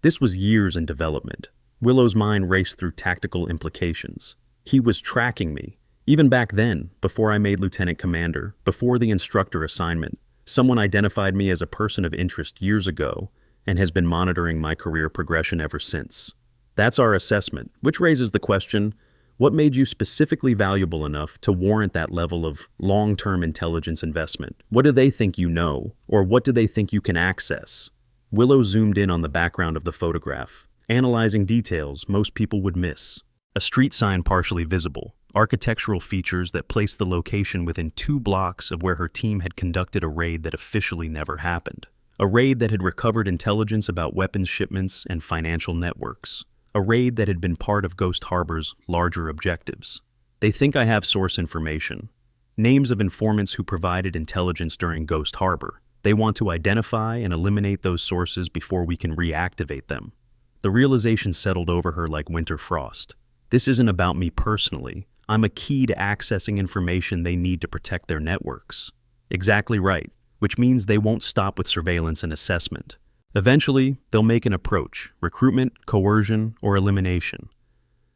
This was years in development." Willow's mind raced through tactical implications. He was tracking me. Even back then, before I made Lieutenant Commander, before the instructor assignment, someone identified me as a person of interest years ago and has been monitoring my career progression ever since. That's our assessment, which raises the question, what made you specifically valuable enough to warrant that level of long-term intelligence investment? What do they think you know, or what do they think you can access? Willow zoomed in on the background of the photograph, analyzing details most people would miss. A street sign partially visible, architectural features that placed the location within 2 blocks of where her team had conducted a raid that officially never happened. A raid that had recovered intelligence about weapons shipments and financial networks. A raid that had been part of Ghost Harbor's larger objectives. They think I have source information. Names of informants who provided intelligence during Ghost Harbor. They want to identify and eliminate those sources before we can reactivate them. The realization settled over her like winter frost. This isn't about me personally. I'm a key to accessing information they need to protect their networks. Exactly right, which means they won't stop with surveillance and assessment. Eventually, they'll make an approach: recruitment, coercion, or elimination.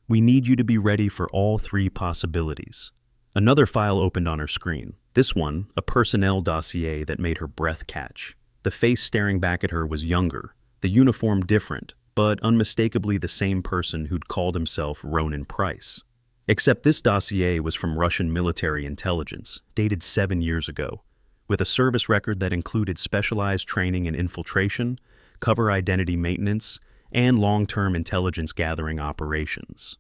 We need you to be ready for all 3 possibilities. Another file opened on her screen. This one, a personnel dossier that made her breath catch. The face staring back at her was younger, the uniform different, but unmistakably the same person who'd called himself Ronan Price. Except this dossier was from Russian military intelligence, dated 7 years ago, with a service record that included specialized training in infiltration, cover identity maintenance, and long-term intelligence gathering operations.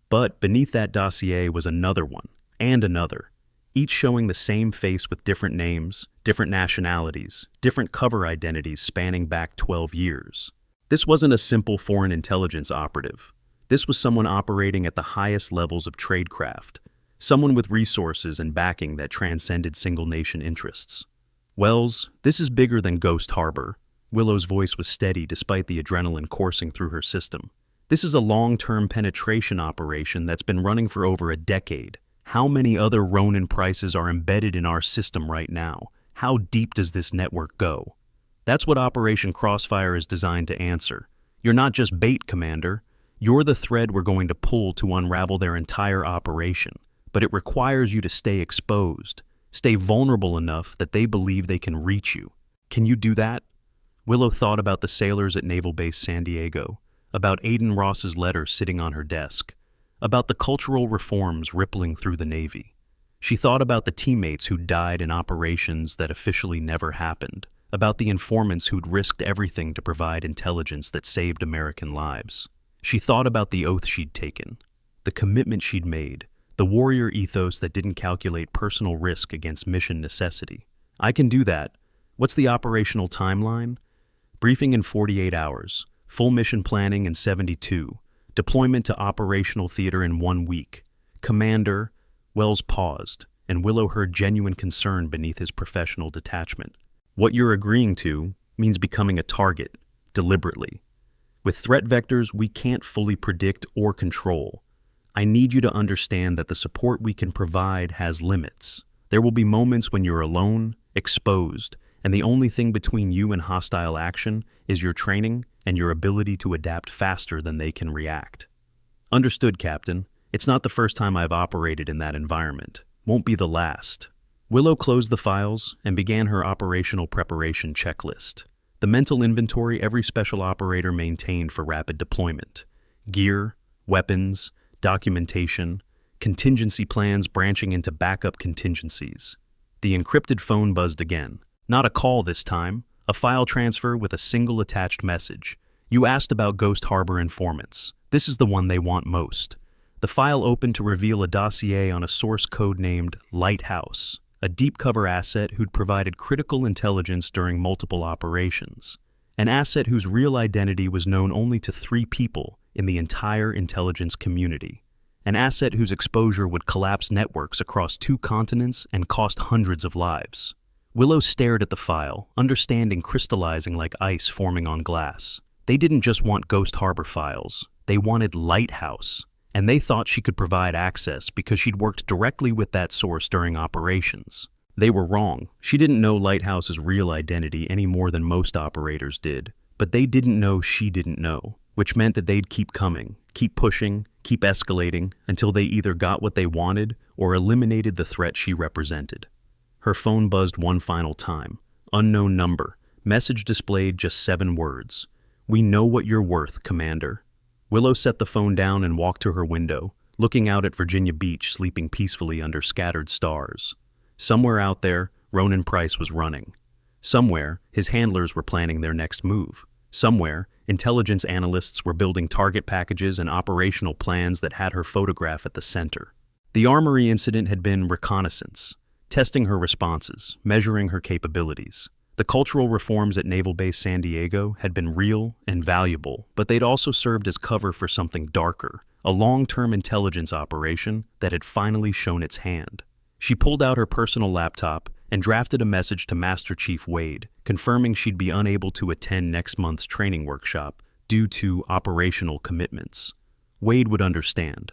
But beneath that dossier was another one, and another, each showing the same face with different names, different nationalities, different cover identities spanning back 12 years. This wasn't a simple foreign intelligence operative. This was someone operating at the highest levels of tradecraft, someone with resources and backing that transcended single-nation interests. Wells, this is bigger than Ghost Harbor. Willow's voice was steady despite the adrenaline coursing through her system. This is a long-term penetration operation that's been running for over a decade. How many other Ronan Prices are embedded in our system right now? How deep does this network go? That's what Operation Crossfire is designed to answer. You're not just bait, Commander. You're the thread we're going to pull to unravel their entire operation. But it requires you to stay exposed, stay vulnerable enough that they believe they can reach you. Can you do that? Willow thought about the sailors at Naval Base San Diego, about Aiden Ross's letter sitting on her desk, about the cultural reforms rippling through the Navy. She thought about the teammates who'd died in operations that officially never happened, about the informants who'd risked everything to provide intelligence that saved American lives. She thought about the oath she'd taken, the commitment she'd made, the warrior ethos that didn't calculate personal risk against mission necessity. I can do that. What's the operational timeline? Briefing in 48 hours, full mission planning in 72, deployment to operational theater in 1 week. Commander, Wells paused, and Willow heard genuine concern beneath his professional detachment. What you're agreeing to means becoming a target, deliberately. With threat vectors we can't fully predict or control. I need you to understand that the support we can provide has limits. There will be moments when you're alone, exposed, and the only thing between you and hostile action is your training and your ability to adapt faster than they can react. Understood, Captain. It's not the first time I've operated in that environment. Won't be the last. Willow closed the files and began her operational preparation checklist. The mental inventory every special operator maintained for rapid deployment. Gear, weapons, documentation, contingency plans branching into backup contingencies. The encrypted phone buzzed again. Not a call this time, a file transfer with a single attached message. You asked about Ghost Harbor informants. This is the one they want most. The file opened to reveal a dossier on a source code named Lighthouse, a deep cover asset who'd provided critical intelligence during multiple operations. An asset whose real identity was known only to 3 people in the entire intelligence community. An asset whose exposure would collapse networks across 2 continents and cost hundreds of lives. Willow stared at the file, understanding crystallizing like ice forming on glass. They didn't just want Ghost Harbor files. They wanted Lighthouse. And they thought she could provide access because she'd worked directly with that source during operations. They were wrong. She didn't know Lighthouse's real identity any more than most operators did. But they didn't know she didn't know, which meant that they'd keep coming, keep pushing, keep escalating until they either got what they wanted or eliminated the threat she represented. Her phone buzzed one final time. Unknown number. Message displayed just 7 words. We know what you're worth, Commander. Willow set the phone down and walked to her window, looking out at Virginia Beach sleeping peacefully under scattered stars. Somewhere out there, Ronan Price was running. Somewhere, his handlers were planning their next move. Somewhere, intelligence analysts were building target packages and operational plans that had her photograph at the center. The armory incident had been reconnaissance, testing her responses, measuring her capabilities. The cultural reforms at Naval Base San Diego had been real and valuable, but they'd also served as cover for something darker, a long-term intelligence operation that had finally shown its hand. She pulled out her personal laptop and drafted a message to Master Chief Wade, confirming she'd be unable to attend next month's training workshop due to operational commitments. Wade would understand.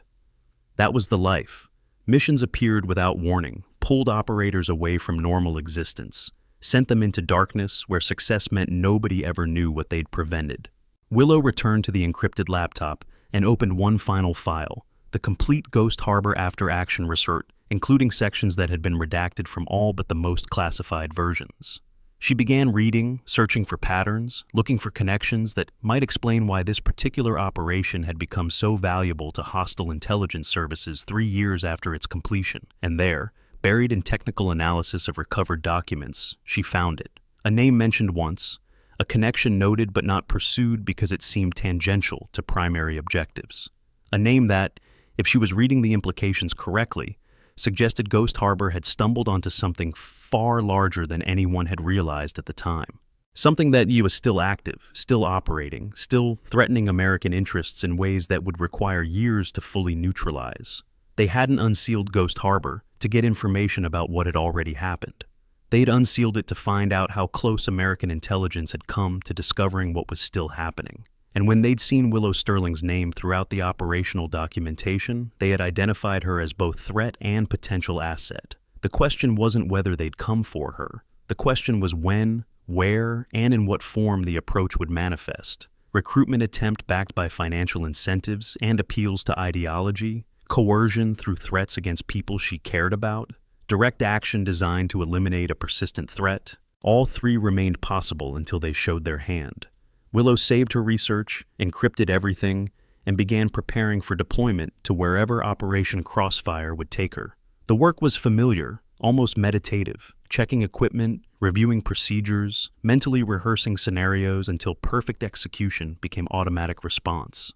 That was the life. Missions appeared without warning, pulled operators away from normal existence, sent them into darkness where success meant nobody ever knew what they'd prevented. Willow returned to the encrypted laptop and opened one final file, the complete Ghost Harbor after-action research including sections that had been redacted from all but the most classified versions. She began reading, searching for patterns, looking for connections that might explain why this particular operation had become so valuable to hostile intelligence services 3 years after its completion. And there, buried in technical analysis of recovered documents, she found it. A name mentioned once, a connection noted but not pursued because it seemed tangential to primary objectives. A name that, if she was reading the implications correctly, suggested Ghost Harbor had stumbled onto something far larger than anyone had realized at the time. Something that was still active, still operating, still threatening American interests in ways that would require years to fully neutralize. They hadn't unsealed Ghost Harbor to get information about what had already happened. They'd unsealed it to find out how close American intelligence had come to discovering what was still happening. And when they'd seen Willow Sterling's name throughout the operational documentation, they had identified her as both threat and potential asset. The question wasn't whether they'd come for her. The question was when, where, and in what form the approach would manifest. Recruitment attempt backed by financial incentives and appeals to ideology, coercion through threats against people she cared about, direct action designed to eliminate a persistent threat. All three remained possible until they showed their hand. Willow saved her research, encrypted everything, and began preparing for deployment to wherever Operation Crossfire would take her. The work was familiar, almost meditative, checking equipment, reviewing procedures, mentally rehearsing scenarios until perfect execution became automatic response.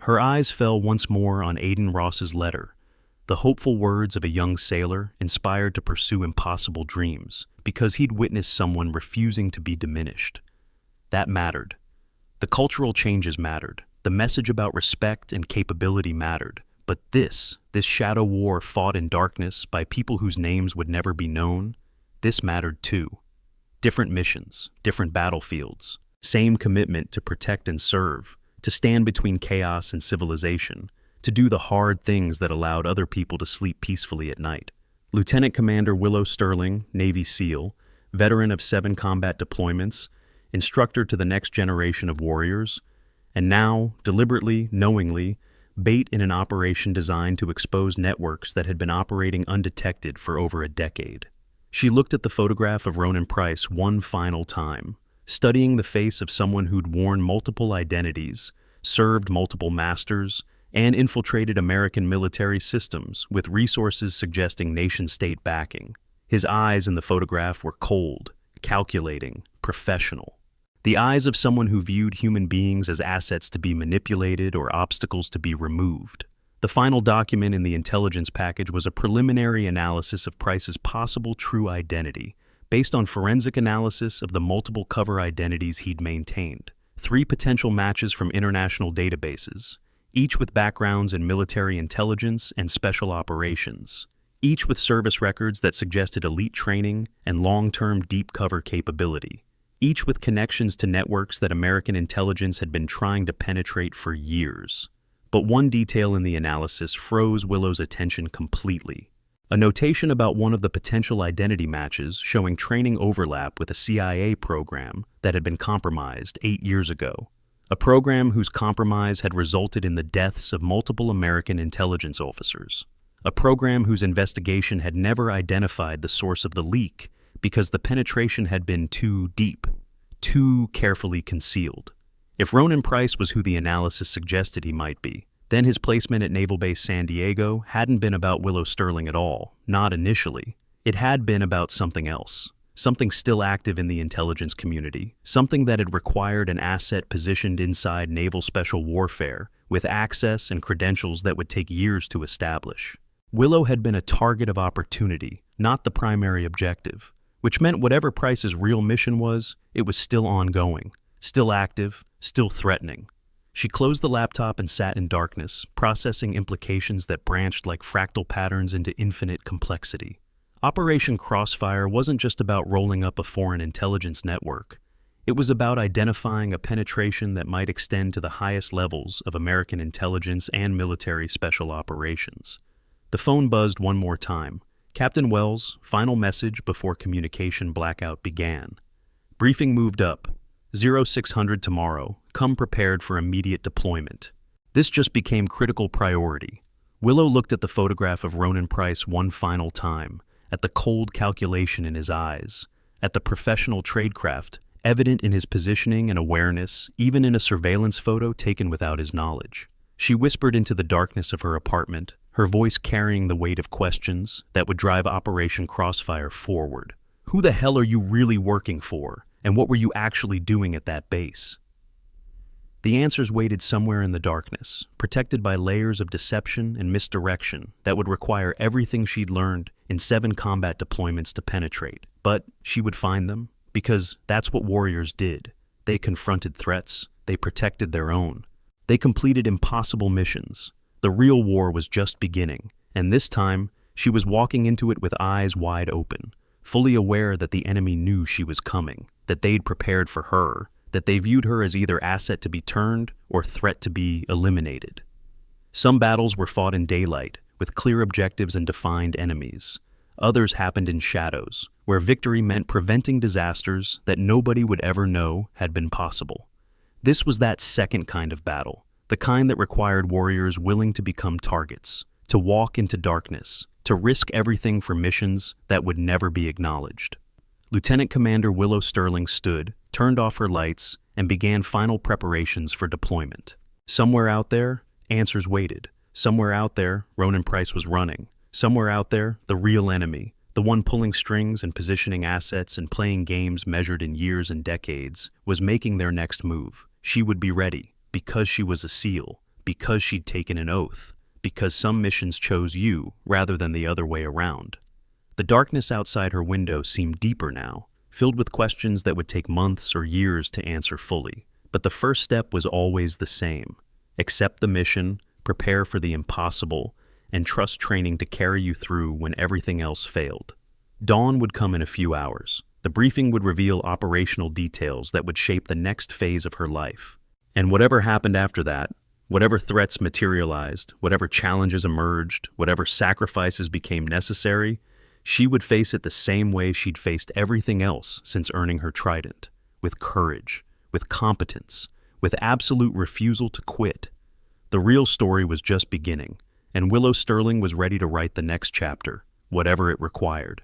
Her eyes fell once more on Aiden Ross's letter, the hopeful words of a young sailor inspired to pursue impossible dreams because he'd witnessed someone refusing to be diminished. That mattered. The cultural changes mattered. The message about respect and capability mattered. But this shadow war fought in darkness by people whose names would never be known, this mattered too. Different missions, different battlefields, same commitment to protect and serve, to stand between chaos and civilization, to do the hard things that allowed other people to sleep peacefully at night. Lieutenant Commander Willow Sterling, Navy SEAL, veteran of 7 combat deployments, instructor to the next generation of warriors, and now, deliberately, knowingly, bait in an operation designed to expose networks that had been operating undetected for over a decade. She looked at the photograph of Ronan Price one final time, studying the face of someone who'd worn multiple identities, served multiple masters, and infiltrated American military systems with resources suggesting nation-state backing. His eyes in the photograph were cold, calculating, professional. The eyes of someone who viewed human beings as assets to be manipulated or obstacles to be removed. The final document in the intelligence package was a preliminary analysis of Price's possible true identity, based on forensic analysis of the multiple cover identities he'd maintained. 3 potential matches from international databases, each with backgrounds in military intelligence and special operations, each with service records that suggested elite training and long-term deep cover capability, each with connections to networks that American intelligence had been trying to penetrate for years. But one detail in the analysis froze Willow's attention completely. A notation about one of the potential identity matches showing training overlap with a CIA program that had been compromised 8 years ago. A program whose compromise had resulted in the deaths of multiple American intelligence officers. A program whose investigation had never identified the source of the leak because the penetration had been too deep, too carefully concealed. If Ronan Price was who the analysis suggested he might be, then his placement at Naval Base San Diego hadn't been about Willow Sterling at all, not initially. It had been about something else, something still active in the intelligence community, something that had required an asset positioned inside naval special warfare, with access and credentials that would take years to establish. Willow had been a target of opportunity, not the primary objective, which meant whatever Price's real mission was, it was still ongoing, still active, still threatening. She closed the laptop and sat in darkness, processing implications that branched like fractal patterns into infinite complexity. Operation Crossfire wasn't just about rolling up a foreign intelligence network. It was about identifying a penetration that might extend to the highest levels of American intelligence and military special operations. The phone buzzed one more time. Captain Wells' final message before communication blackout began. Briefing moved up. 0600 tomorrow. Come prepared for immediate deployment. This just became critical priority. Willow looked at the photograph of Ronan Price one final time, at the cold calculation in his eyes, at the professional tradecraft evident in his positioning and awareness, even in a surveillance photo taken without his knowledge. She whispered into the darkness of her apartment, her voice carrying the weight of questions that would drive Operation Crossfire forward. Who the hell are you really working for? And what were you actually doing at that base? The answers waited somewhere in the darkness, protected by layers of deception and misdirection that would require everything she'd learned in 7 combat deployments to penetrate. But she would find them, because that's what warriors did. They confronted threats, they protected their own. They completed impossible missions. The real war was just beginning, and this time, she was walking into it with eyes wide open, fully aware that the enemy knew she was coming, that they'd prepared for her, that they viewed her as either asset to be turned or threat to be eliminated. Some battles were fought in daylight, with clear objectives and defined enemies. Others happened in shadows, where victory meant preventing disasters that nobody would ever know had been possible. This was that second kind of battle, the kind that required warriors willing to become targets, to walk into darkness, to risk everything for missions that would never be acknowledged. Lieutenant Commander Willow Sterling stood, turned off her lights, and began final preparations for deployment. Somewhere out there, answers waited. Somewhere out there, Ronan Price was running. Somewhere out there, the real enemy, the one pulling strings and positioning assets and playing games measured in years and decades, was making their next move. She would be ready, because she was a SEAL, because she'd taken an oath, because some missions chose you rather than the other way around. The darkness outside her window seemed deeper now, filled with questions that would take months or years to answer fully. But the first step was always the same. Accept the mission, prepare for the impossible, and trust training to carry you through when everything else failed. Dawn would come in a few hours. The briefing would reveal operational details that would shape the next phase of her life. And whatever happened after that, whatever threats materialized, whatever challenges emerged, whatever sacrifices became necessary, she would face it the same way she'd faced everything else since earning her trident, with courage, with competence, with absolute refusal to quit. The real story was just beginning, and Willow Sterling was ready to write the next chapter, whatever it required.